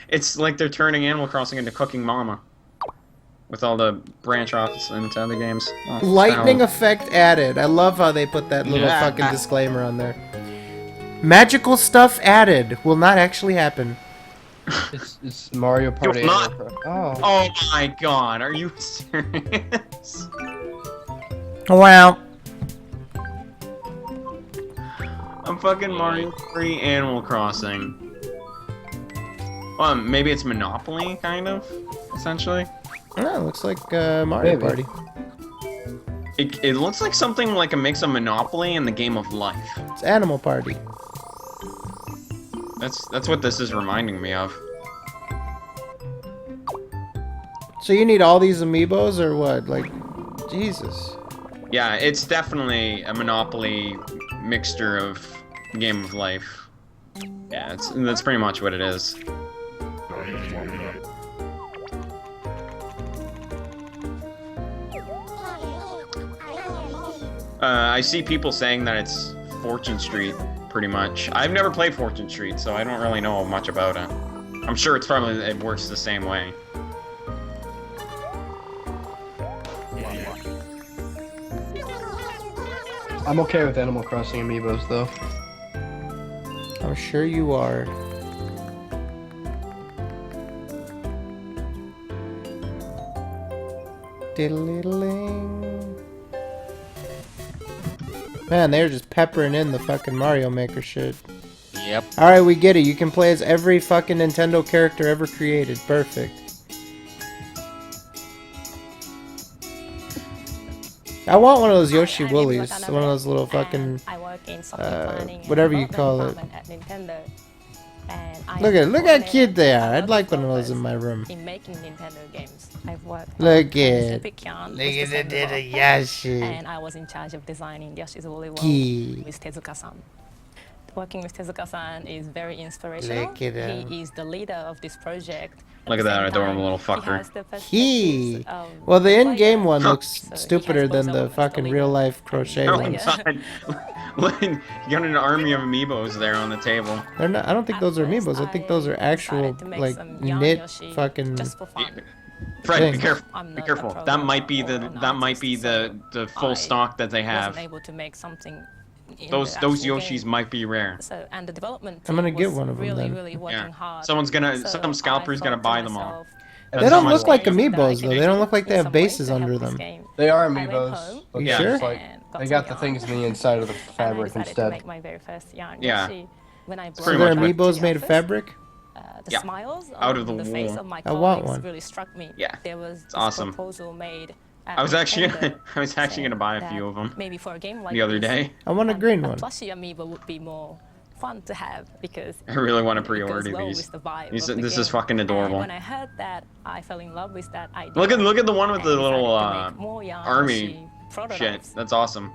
It's like they're turning Animal Crossing into Cooking Mama. With all the branch offs into other games. Oh, Lightning ow. effect added. I love how they put that little Yeah. fucking disclaimer on there. Magical stuff added will not actually happen. It's Mario Party. You're not- Animal Crossing. Oh. Oh my god, are you serious? Wow. I'm fucking Mario Party Animal Crossing. Well, maybe it's Monopoly, kind of, essentially. Oh, looks like Mario Maybe. Party. It looks like something like a mix of Monopoly and the Game of Life. It's Animal Party. That's what this is reminding me of. So you need all these amiibos or what? Like, Jesus. Yeah, it's definitely a Monopoly mixture of Game of Life. Yeah, that's pretty much what it is. I see people saying that it's Fortune Street, pretty much. I've never played Fortune Street, so I don't really know much about it. I'm sure it works the same way. I'm okay with Animal Crossing amiibos though. I'm sure you are. Diddle-diddling. Man, they're just peppering in the fucking Mario Maker shit. Yep. Alright, we get it. You can play as every fucking Nintendo character ever created. Perfect. I want one of those Yoshi Woolies. One of those little fucking... whatever you call it. Look how cute they are. I'd like one of those in my room. In making Nintendo games, I've worked Look on at Pacific Yarn, Look at with the little December, Yoshi. and I was in charge of designing Yoshi's Woolly World Key. with Tezuka-san. working with Tezuka-san is very inspirational. Look at him. He is the leader of this project. Look at that adorable little fucker. Well, the in-game one looks stupider than the fucking real-life crochet Oh ones. god. Look, you got an army of amiibos there on the table. They're not. I don't think those are amiibos. I think those are actual like knit fucking. Fred, be things. careful. Be careful. That might be the full stock that they have. Able to make something in Those the actual Yoshis game. might be rare. So, and the development I'm gonna team get was one of them really, then. really working hard. Someone's gonna, So some scalper's I gonna thought buy to them all. myself, They don't look like amiibos though. They don't look like they have bases under them. They are I went amiibos. home But You they're sure? just like, they got the things in the inside of the fabric and I decided to instead. make my very first yarn Yeah. Yoshi. When I So brought they're it back to amiibos the made of office, fabric? The Yeah. smiles Out of on the face wool. of my I want colleagues one. really struck me. Yeah. There was It's this awesome. proposal made. I was actually Nintendo gonna, I was actually saying gonna buy a that few of them Maybe for a game like the other this, day. I want a green a one. plushie amiibo would be more fun to have because I really want to it pre-order goes well these. with the vibe These- of the this is game. fucking adorable. And when I heard that, I fell in love with that idea. Look at the one with the and little decided to make more yarn army Yoshi shit. prototypes. That's awesome.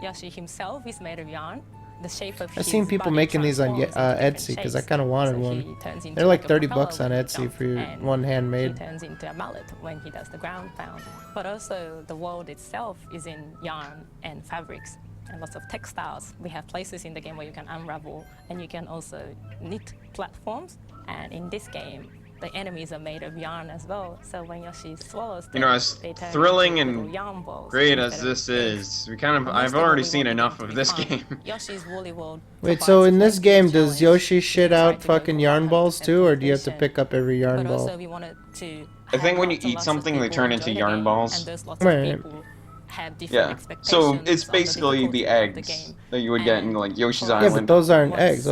Yoshi himself is made of yarn. The shape of I've seen people making these on Etsy because I kind of wanted one. They're like 30 bucks on Etsy for your one handmade. He turns into a mallet when he does the ground pound. But also the world itself is in yarn and fabrics and lots of textiles. We have places in the game where you can unravel and you can also knit platforms. And in this game, the enemies are made of yarn as well. So when Yoshi swallows them, You know, as they turn thrilling into and little yarn balls great instead as of this eggs. is, we kind of, But I've most of already what we seen want enough to of be this fun. game. Yoshi's Woolly World Wait, so in this provides game, plenty of does Yoshi shit out try to go fucking for yarn 100% balls too, or do you have to completion. pick up every yarn But also ball? we wanted to I think when you have lots and eat lots of something, they people turn enjoy into the yarn game, balls. and there's lots Right. of people have different Yeah. expectations So it's of the basically the difficulty of the eggs game. that you would get in like Yoshi's for us, Yeah, Island. but those aren't what's eggs.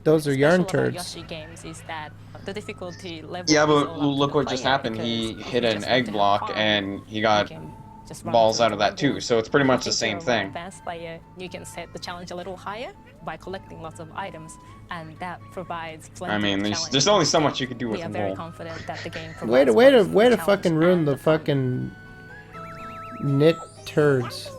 Those are yarn special about turds. Yoshi games is that the difficulty level Yeah, is but all up to look the what just player, happened. He because hit if you an just want egg to have block fun, and he you got can just run balls through out of the that too. levels. So it's pretty much the If same you're a more thing. advanced player, you can set the challenge a little higher by collecting lots of items, and that provides plenty I mean, of there's challenges only in so the much game. you can do with We a are very bowl. confident that the game Way to provides both the fucking challenge ruin and the fun. fucking knit turds.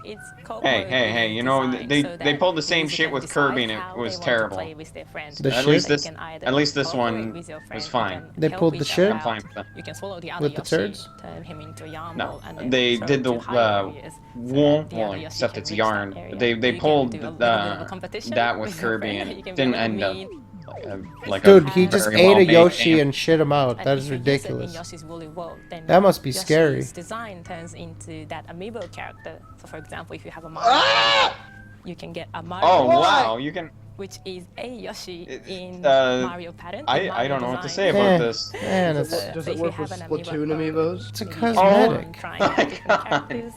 It's co-op Hey, you know, designed they so they that pulled the same users shit can with decide Kirby and it how was they want to terrible. play with their friends. The At shit? least They this, can either at least this cooperate one with your friend, was you fine. can They help pulled the each shit? other I'm fine out. with that. You can swallow the other With the Yoshi, turds? turn him into a yarn No, ball, and then they throw did it the to higher areas so wool, that the well, other Yoshi except can it's reach that yarn. area. They You can pulled do a little bit of a competition that with with your Kirby friend. and You it can didn't build a end up mean- like Dude, a he just very ate a well-made Yoshi game. and shit him out. And That if is you use it in ridiculous. Yoshi's Woolly World, then That must be Yoshi's scary. design turns into that amiibo character. So, for example, if you have a Mario, you can get a Mario. Oh Yoshi, wow, you can. which is a Yoshi in uh, Mario pattern. in I Mario don't know what to design. say about this. Man, Does it's, it, does So it if you work with have an amiibo Splatoon code, amiibos? it's a maybe you cosmetic. can try out different characters.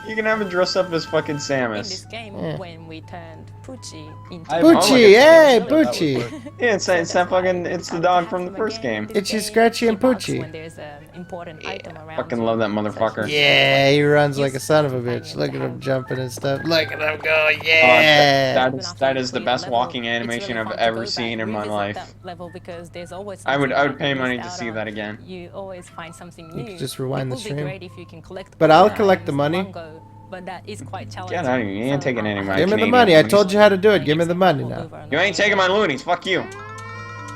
You can have him dress up as fucking In this Samus. game, Yeah. when we turned Pucci into I- Pucci, hey, That would Pucci. work. Yeah, it's that fucking, it's the dog from the first game. Itchy, Scratchy, and Pucci. When there's an important item around Fucking you, love that such motherfucker. as- Yeah, he runs like a Use son of a companions bitch. to Look at him have- jumping and stuff. Look at him go, Oh, yeah. that is the best walking animation I've ever seen in my life. Because there's always I would something pay that you money missed to out see on. that again. You always find something You new. could just rewind the It would stream. be great if you can collect But all I'll the collect the items money. in one go, but that is quite challenging. Get out of here. You ain't So, taking any of my Give me the Canadian money. I loonies. told you how to do it. Give me the money now. You ain't taking my loonies. Fuck you.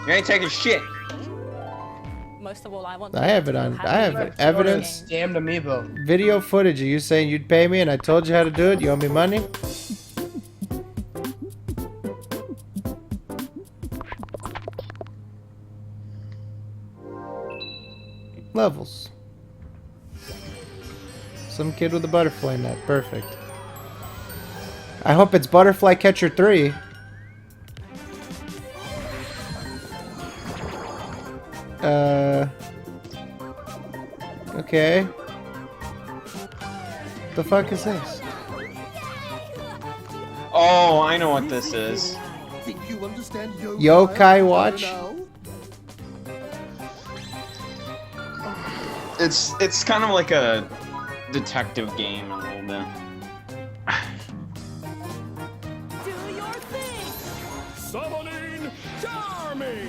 You ain't taking shit. Most of all, I want I have it on. I have evidence, Damned amiibo. video footage of you saying you'd pay me, and I told you how to do it. You owe me money. Levels. Some kid with a butterfly net. Perfect. I hope it's Butterfly Catcher 3. Okay. The fuck is this? Oh, I know what this is. Yokai Watch? It's kind of like a detective game a little bit. Summoning Charming!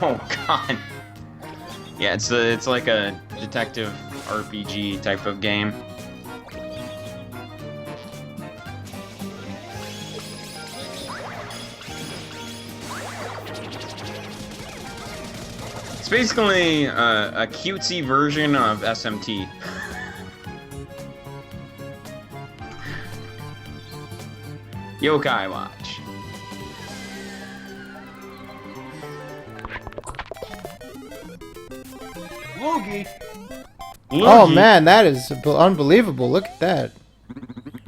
Oh god. Yeah, it's like a detective RPG type of game. It's basically a cutesy version of SMT. Yokai Watch. Loogie. Oh man, that is unbelievable. Look at that.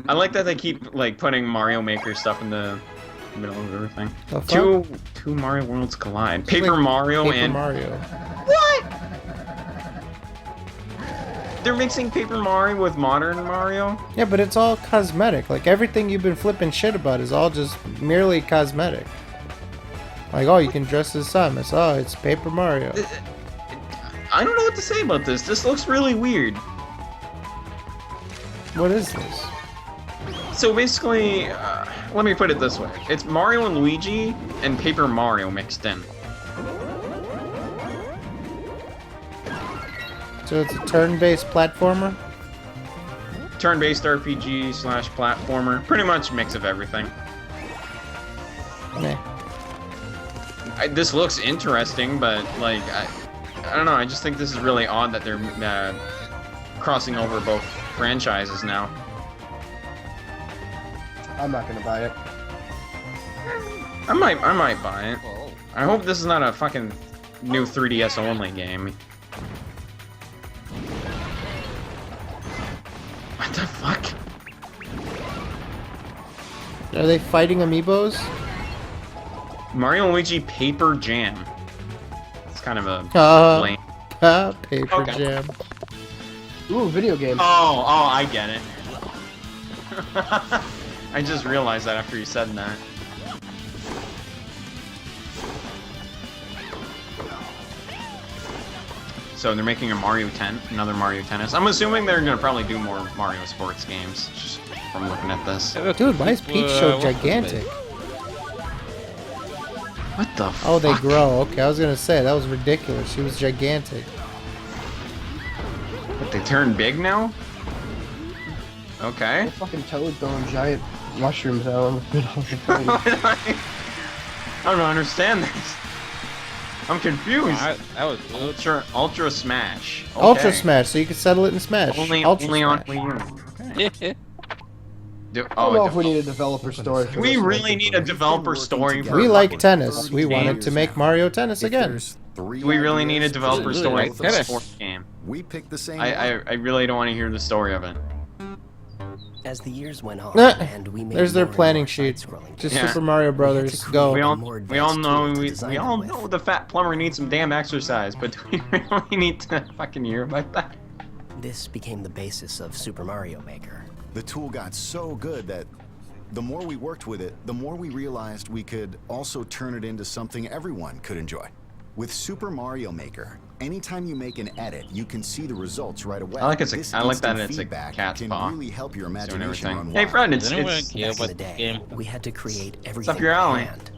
I like that they keep like putting Mario Maker stuff in the middle of everything. The fuck? Two Mario worlds collide. Paper like Mario Paper and Mario. what? They're mixing Paper Mario with modern Mario? Yeah, but it's all cosmetic. Like everything you've been flipping shit about is all just merely cosmetic. Like, oh, you can dress as Samus. Oh, it's Paper Mario. I don't know what to say about this. This looks really weird. What is this? So basically, let me put it this way. It's Mario and Luigi and Paper Mario mixed in. So it's a turn-based platformer? Turn-based RPG / platformer. Pretty much a mix of everything. Nah. This looks interesting, but like, I don't know. I just think this is really odd that they're crossing over both franchises now. I'm not gonna buy it. I might buy it. I hope this is not a fucking new 3DS only game. What the fuck? Are they fighting amiibos? Mario and Luigi Paper Jam. It's kind of a lame. Paper Okay. Jam. Ooh, video game. Oh, I get it. I just realized that after you said that. So they're making a Mario 10, another Mario Tennis. I'm assuming they're gonna probably do more Mario sports games, just from looking at this. Dude, why is Peach so gigantic? What the fuck? Oh, they grow. Okay, I was gonna say, that was ridiculous. She was gigantic. But they turn big now? Okay. The fucking Toad throwing giant mushrooms out in the middle of the fight. I don't understand this. I'm confused. That was Ultra Smash. Okay. Ultra Smash, so you can settle it in Smash. Only Ultra on Smash. Wii U. I don't know if we need a developer story for We this. really need a developer story for We like fucking tennis. sports We wanted games. to make Mario Tennis again. Do we really need a developer story for a tennis. sports game? We picked the same. I really don't want to hear the story of it. As the years went on, Nah, and we made there's their more and planning more sheet. side-scrolling Just Yeah. Super Mario Brothers. Go. We all more we all advanced know tool to we design all them know with. the fat plumber needs some damn exercise, but do we really need to fucking hear about that? This became the basis of Super Mario Maker. The tool got so good that the more we worked with it, the more we realized we could also turn it into something everyone could enjoy. With Super Mario Maker, anytime you make an edit, you can see the results right away. I like This that instant it's a feedback cat's can paw. really help your Doing imagination everything. run Hey, wild. friend, Does anyone it's care Back in about the this day, game? we had to create it's everything up your by alley. hand.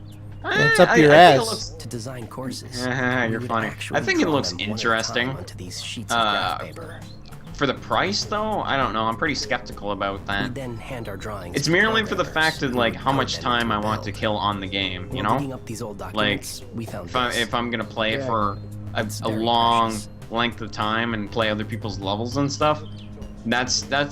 It's up your I ass. think it looks, To design courses, You're we would funny. actually I think it draw looks them one at a interesting. time onto these sheets of graph paper. For the price, though, I don't know. I'm pretty skeptical about We that. then hand our drawings. It's to merely for the programmers fact of who like would how code much them time into I a want to build. kill on the game. You While digging know, up these old like documents, we found this. if I'm gonna play Yeah. for a very long precious. length of time and play other people's levels and stuff, that's the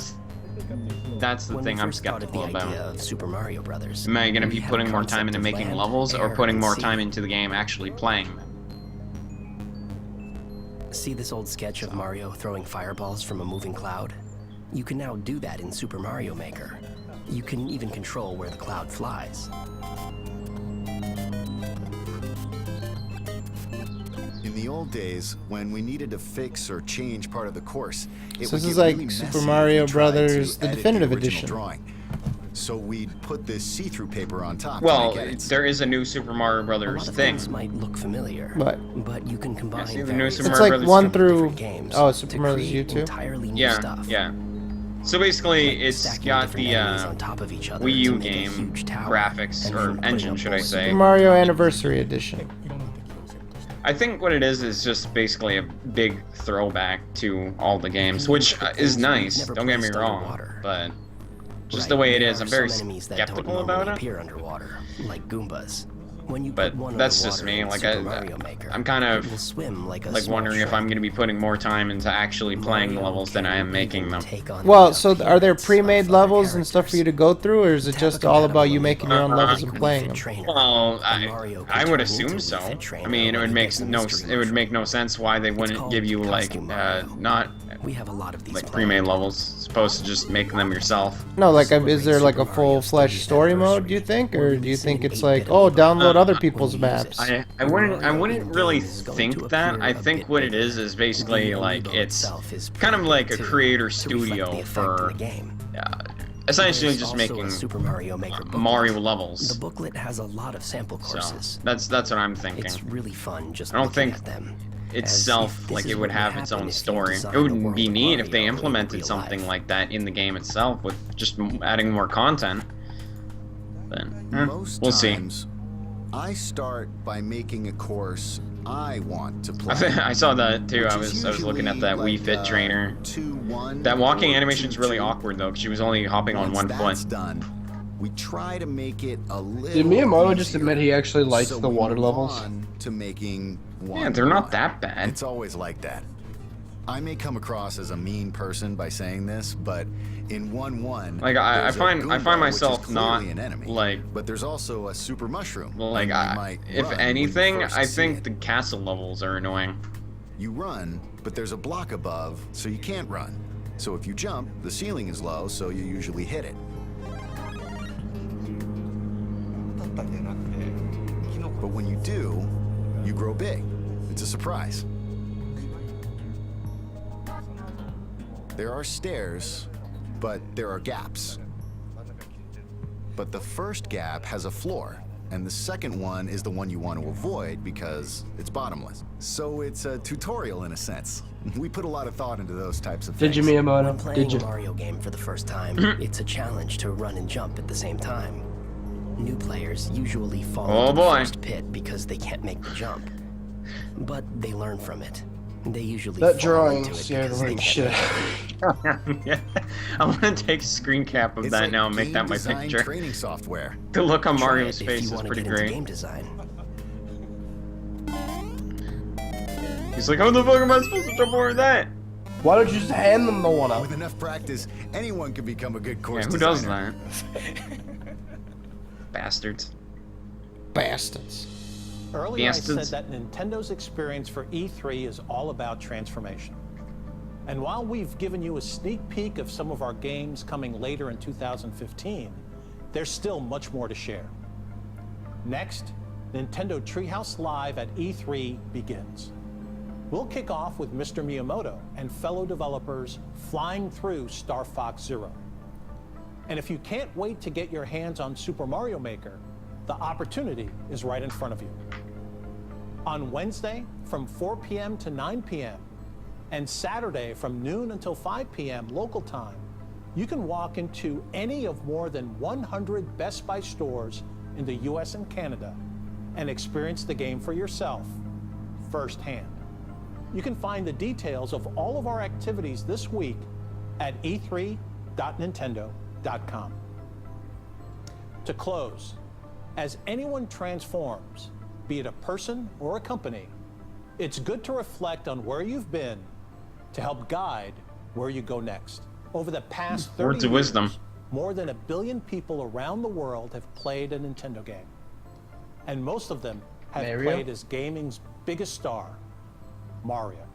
When thing we I'm first thought of the skeptical idea about. of Super Mario Brothers, Am I gonna we be had a putting more time concept into of making land, levels or air, putting and more sea. time into the game actually playing them? See this old sketch of Mario throwing fireballs from a moving cloud? You can now do that in Super Mario Maker. You can even control where the cloud flies. In the old days, when we needed to fix or change part of the course, it So would this is get like really Super messy if Mario we tried to Brothers, the edit definitive original edition. drawing. So we'd put this see-through paper on top. Well, to make edits. there is a new Super Mario A Brothers lot of thing. things might look familiar, What? but you can combine see the new various Super It's Mario like Brothers 1 from through... different games Oh, Super to Mario create U2? entirely new Yeah, stuff. yeah. So basically, it's Stacking got different the enemies on top of each other Wii to U make a game huge tower, graphics, and or then putting engine, up should I walls. say. Super Mario Anniversary Edition. I think what it is just basically a big throwback to all the games, which is nice, don't get me wrong, but just the way it There is, are I'm very some enemies that skeptical don't about normally it. appear underwater, like Goombas. When you But put one that's under just water me. in Like Super Mario Maker, I'm kind it of will swim like a like small wondering if shrimp. I'm going to be putting more time into actually playing the levels than I am making them. Well, so are there pre-made levels and stuff for you to go through, or is it just all about you making your own levels and playing them? Well, I would assume so. I mean, it would make no sense why they wouldn't give you like not We have a lot of these like pre-made levels, supposed to just make them yourself. No, like, is there like a full-fledged story mode, do you think? Or do you think it's like, oh, download other people's maps? I wouldn't really think that. I think what it is basically like it's kind of like a creator studio for essentially just making Super Mario Maker Mario levels. The booklet has a lot of sample courses. So that's what I'm thinking. It's really fun just I don't think at them. itself like it would have its own story. It would be neat if they implemented something like that in the game itself with just adding more content. But Most we'll see. times, I start by making a course I want to play. I saw that too. I was looking at that Wii Fit trainer. That walking animation is really awkward though, because she was only hopping on one foot. Done, we try to make it a little. Did Miyamoto just admit he actually likes the water levels? To making one. Yeah, they're not that bad. It's always like that. I may come across as a mean person by saying this, but in 1-1, like I there's a find Goomba, myself which is not clearly an enemy, like. But there's also a super mushroom. Like if anything, I think the castle levels are annoying. You run, but there's a block above, so you can't run. So if you jump, the ceiling is low, so you usually hit it. But when you do, you grow big. It's a surprise. There are stairs, but there are gaps. But the first gap has a floor, and the second one is the one you want to avoid because it's bottomless. So it's a tutorial in a sense. We put a lot of thought into those types of things. Did you, Miyamoto? When playing a Mario game for the first time, it's a challenge to run and jump at the same time. New players usually fall into the first pit because they can't make the jump. But they learn from it. They usually that fall drawing into it scared because the they living can't shit. Yeah, I'm gonna take a screen cap of that now and make that my picture. Training software. The look on Try Mario's it if face you is wanna pretty get into great. game design. He's like, how the fuck am I supposed to jump over that? Why don't you just hand them the one up? With enough practice, anyone can become a good course Yeah, who does designer. that? Bastards. Bastards. Earlier I Bastards. said that Nintendo's experience for E3 is all about transformation. And while we've given you a sneak peek of some of our games coming later in 2015, there's still much more to share. Next, Nintendo Treehouse Live at E3 begins. We'll kick off with Mr. Miyamoto and fellow developers flying through Star Fox Zero. And if you can't wait to get your hands on Super Mario Maker, the opportunity is right in front of you. On Wednesday from 4 p.m. to 9 p.m. and Saturday from noon until 5 p.m. local time, you can walk into any of more than 100 Best Buy stores in the US and Canada and experience the game for yourself firsthand. You can find the details of all of our activities this week at e3.nintendo.com. To close, as anyone transforms, be it a person or a company, it's good to reflect on where you've been to help guide where you go next. Over the past 30 Words of wisdom. years, more than 1 billion people around the world have played a Nintendo game. And most of them have Mario? played as gaming's biggest star, Mario.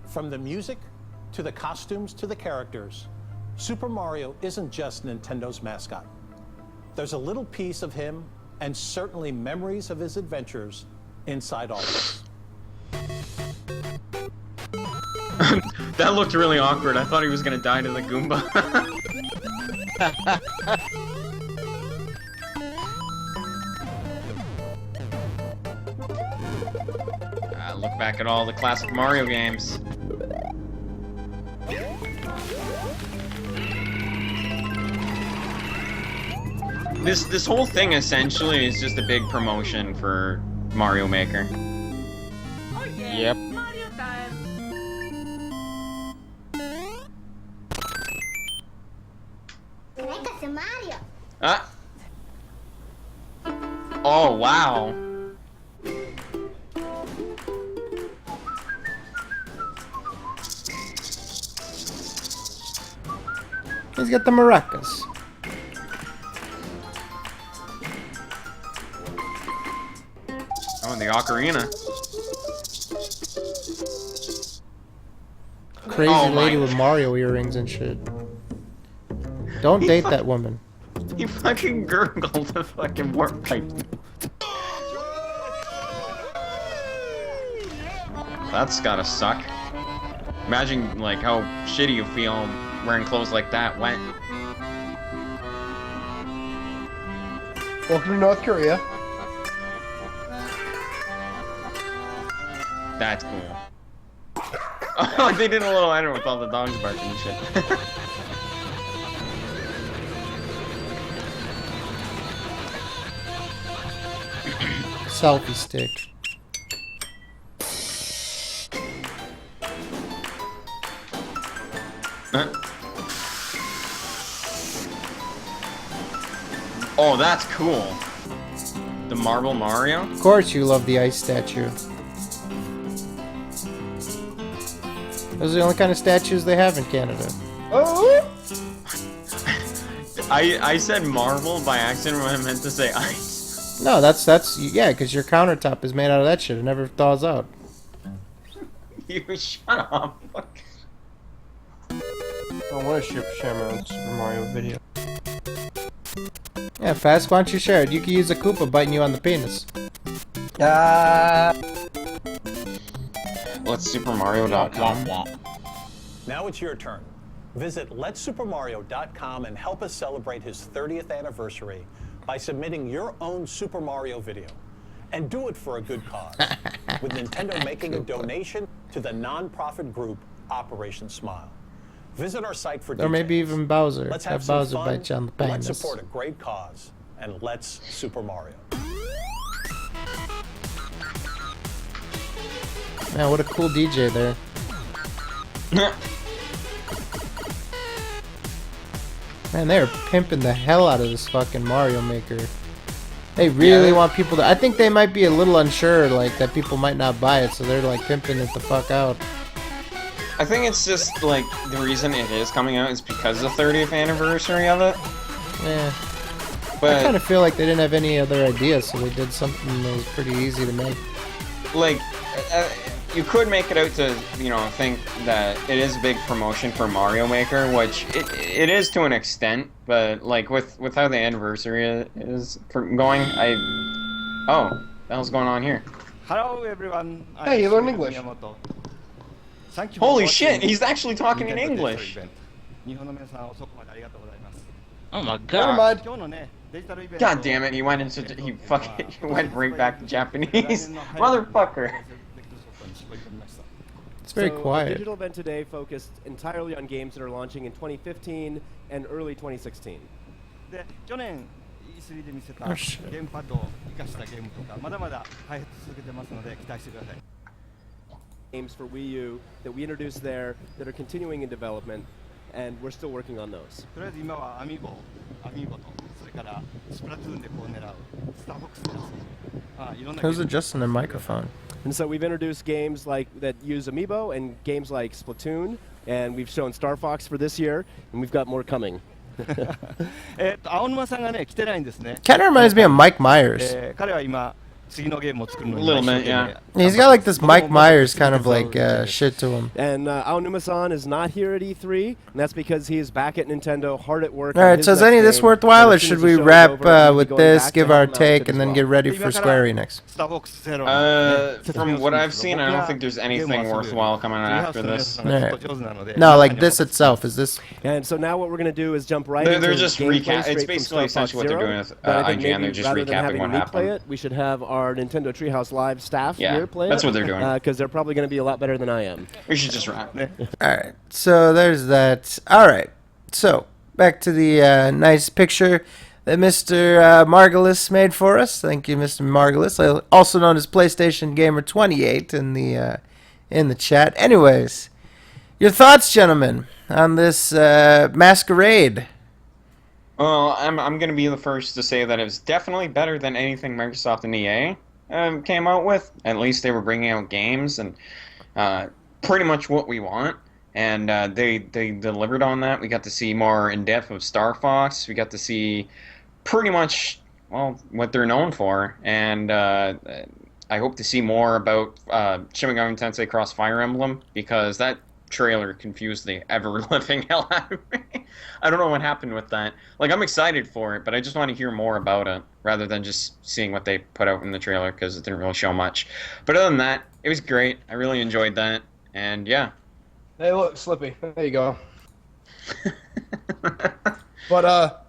From the music to the costumes to the characters, Super Mario isn't just Nintendo's mascot. There's a little piece of him and certainly memories of his adventures inside all of us. That looked really awkward. I thought he was gonna die to the Goomba. Look back at all the classic Mario games. This whole thing essentially is just a big promotion for Mario Maker. Oh yeah, Yep. Mario time. Ah. Oh, wow. He's got the maracas. Oh, and the ocarina. Crazy Oh lady my- with Mario earrings and shit. Don't date that woman. He fucking gurgled the fucking warp pipe. That's gotta suck. Imagine, like, how shitty you feel wearing clothes like that wet. Welcome to North Korea. That's cool. Oh, they did a little edit with all the dogs barking and shit. Selfie stick. Oh, that's cool. The Marble Mario? Of course you love the ice statue. Those are the only kind of statues they have in Canada. Oh! I said marble by accident when I meant to say ice. No, that's yeah, because your countertop is made out of that shit. It never thaws out. You shut up. I want to share my own Super Mario video. Yeah, Fast, why don't you share it? You can use a Koopa biting you on the penis. Let's supermario.com. Now it's your turn. Visit letssupermario.com and help us celebrate his 30th anniversary by submitting your own Super Mario video. And do it for a good cause, with Nintendo making a donation to the non-profit group Operation Smile. Visit our site for details. Or maybe even Bowser. Let's Have have some Bowser fun, bite you on the let's penis. support a great cause, and let's Super Mario. Man, what a cool DJ there. Man, they are pimping the hell out of this fucking Mario Maker. They really want people to... I think they might be a little unsure, like, that people might not buy it, so they're, like, pimping it the fuck out. I think it's just, like, the reason it is coming out is because of the 30th anniversary of it. Yeah. But I kind of feel like they didn't have any other ideas, so they did something that was pretty easy to make. like, you could make it out to, you know, think that it is a big promotion for Mario Maker, which it is to an extent, but, like, with how the anniversary is going, oh, what the hell's going on here? Hello everyone. Hey, you learned English. Thank you. Holy shit, he's actually talking in English. Oh my Never god. mind. God damn it, he went he went right back to Japanese. Motherfucker. It's very The quiet. digital event today focused entirely on games that are launching in 2015 and early 2016. Oh, shit. Games for Wii U that we introduced there that are continuing in development, and we're still working on those. Who's adjusting their microphone? And so we've introduced games like that use Amiibo and games like Splatoon, and we've shown Star Fox for this year, and we've got more coming. Kind of reminds me of Mike Myers. A little bit, yeah. He's got like this Mike Myers kind of like shit to him. And Aonuma-san is not here at E3, and that's because he is back at Nintendo, hard at work. All right, so is any of this worthwhile, or should we wrap with this, give our take, and then get ready for Square Enix? From what I've seen, I don't think there's anything worthwhile coming out after this. All right. No, like this itself, is this... And so now what we're going to do is jump right They're into just gameplay recap. It's straight from basically Star Fox essentially what they're Zero. doing with But I think IGN. They're maybe just rather than recapping having what me play happened. it, we should have our Nintendo Treehouse Live staff Yeah, here play it. that's what they're doing. Because they're probably going to be a lot better than I am. We should just wrap. Alright, so there's that. Alright, so back to the nice picture that Mr. Margulis made for us. Thank you, Mr. Margulis, also known as PlayStation Gamer 28 in the chat. Anyways, your thoughts, gentlemen, on this masquerade? Well, I'm gonna be the first to say that it was definitely better than anything Microsoft and EA came out with. At least they were bringing out games and pretty much what we want, and they delivered on that. We got to see more in depth of Star Fox. We got to see pretty much what they're known for, and I hope to see more about Shin Megami Tensei Cross Fire Emblem because that trailer confused the ever living hell out of me. I don't know what happened with that. Like, I'm excited for it, but I just want to hear more about it rather than just seeing what they put out in the trailer because it didn't really show much. But other than that, it was great. I really enjoyed that, and yeah. Hey, look, Slippy. There you go. But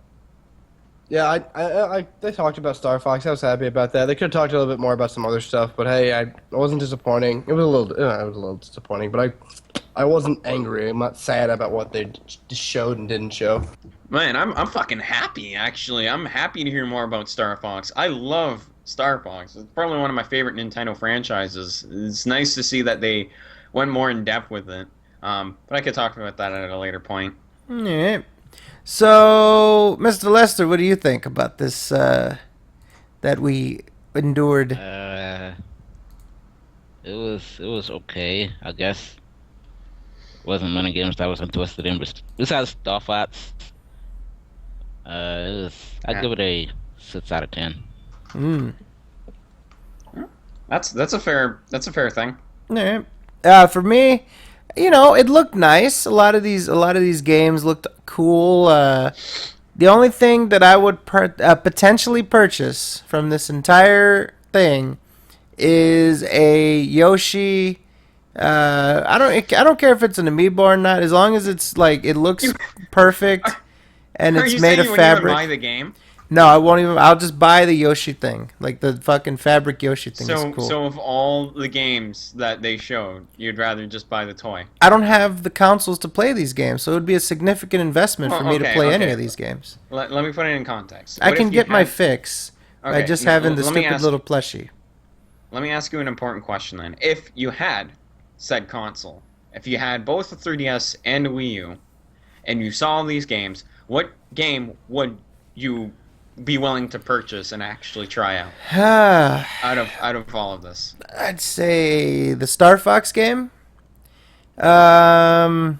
yeah, they talked about Star Fox. I was happy about that. They could have talked a little bit more about some other stuff, but hey, it wasn't disappointing. It was a little disappointing, but I wasn't angry. I'm not sad about what they just showed and didn't show. Man, I'm fucking happy, actually. I'm happy to hear more about Star Fox. I love Star Fox. It's probably one of my favorite Nintendo franchises. It's nice to see that they went more in depth with it. But I could talk about that at a later point. All right. So, Mr. Lester, what do you think about this that we endured? It was okay, I guess. Wasn't many games that I was interested in, but besides Star Fox, I'd give it a 6 out of 10. That's a fair thing. All right. For me, it looked nice. A lot of these games looked cool. The only thing that I would potentially purchase from this entire thing is a Yoshi. I don't care if it's an amiibo or not, as long as it's like it looks perfect and it's made of fabric. Are you saying you wouldn't even buy the game? No, I won't even. I'll just buy the Yoshi thing, like the fucking fabric Yoshi thing. Is cool. So of all the games that they showed, you'd rather just buy the toy? I don't have the consoles to play these games, so it would be a significant investment for me to play any of these games. Let me put it in context. I can get my fix by just having the stupid little plushie. Let me ask you an important question then. If you had said console, if you had both the 3DS and a Wii U, and you saw these games, what game would you be willing to purchase and actually try out? out of all of this, I'd say the Star Fox game. Yeah,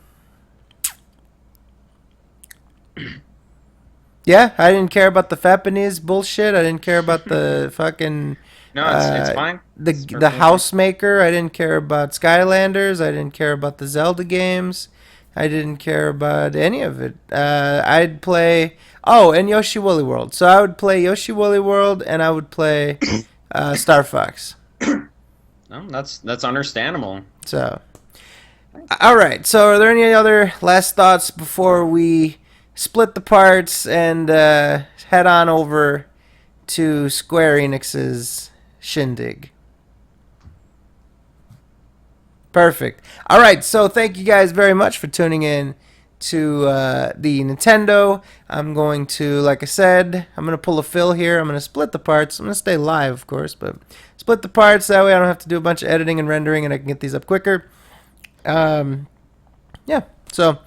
I didn't care about the Japanese bullshit. I didn't care about the fucking. No, it's fine. The Housemaker. I didn't care about Skylanders. I didn't care about the Zelda games. I didn't care about any of it. I'd play. Oh, and Yoshi Woolly World. So I would play Yoshi Woolly World, and I would play Star Fox. No, that's understandable. So, all right. So, are there any other last thoughts before we split the parts and head on over to Square Enix's shindig? Perfect. All right, so thank you guys very much for tuning in to the Nintendo. I'm going to, like I said, I'm going to pull a Phil here. I'm going to split the parts. I'm going to stay live, of course, but split the parts. That way I don't have to do a bunch of editing and rendering, and I can get these up quicker. Yeah, so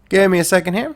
give me a second here.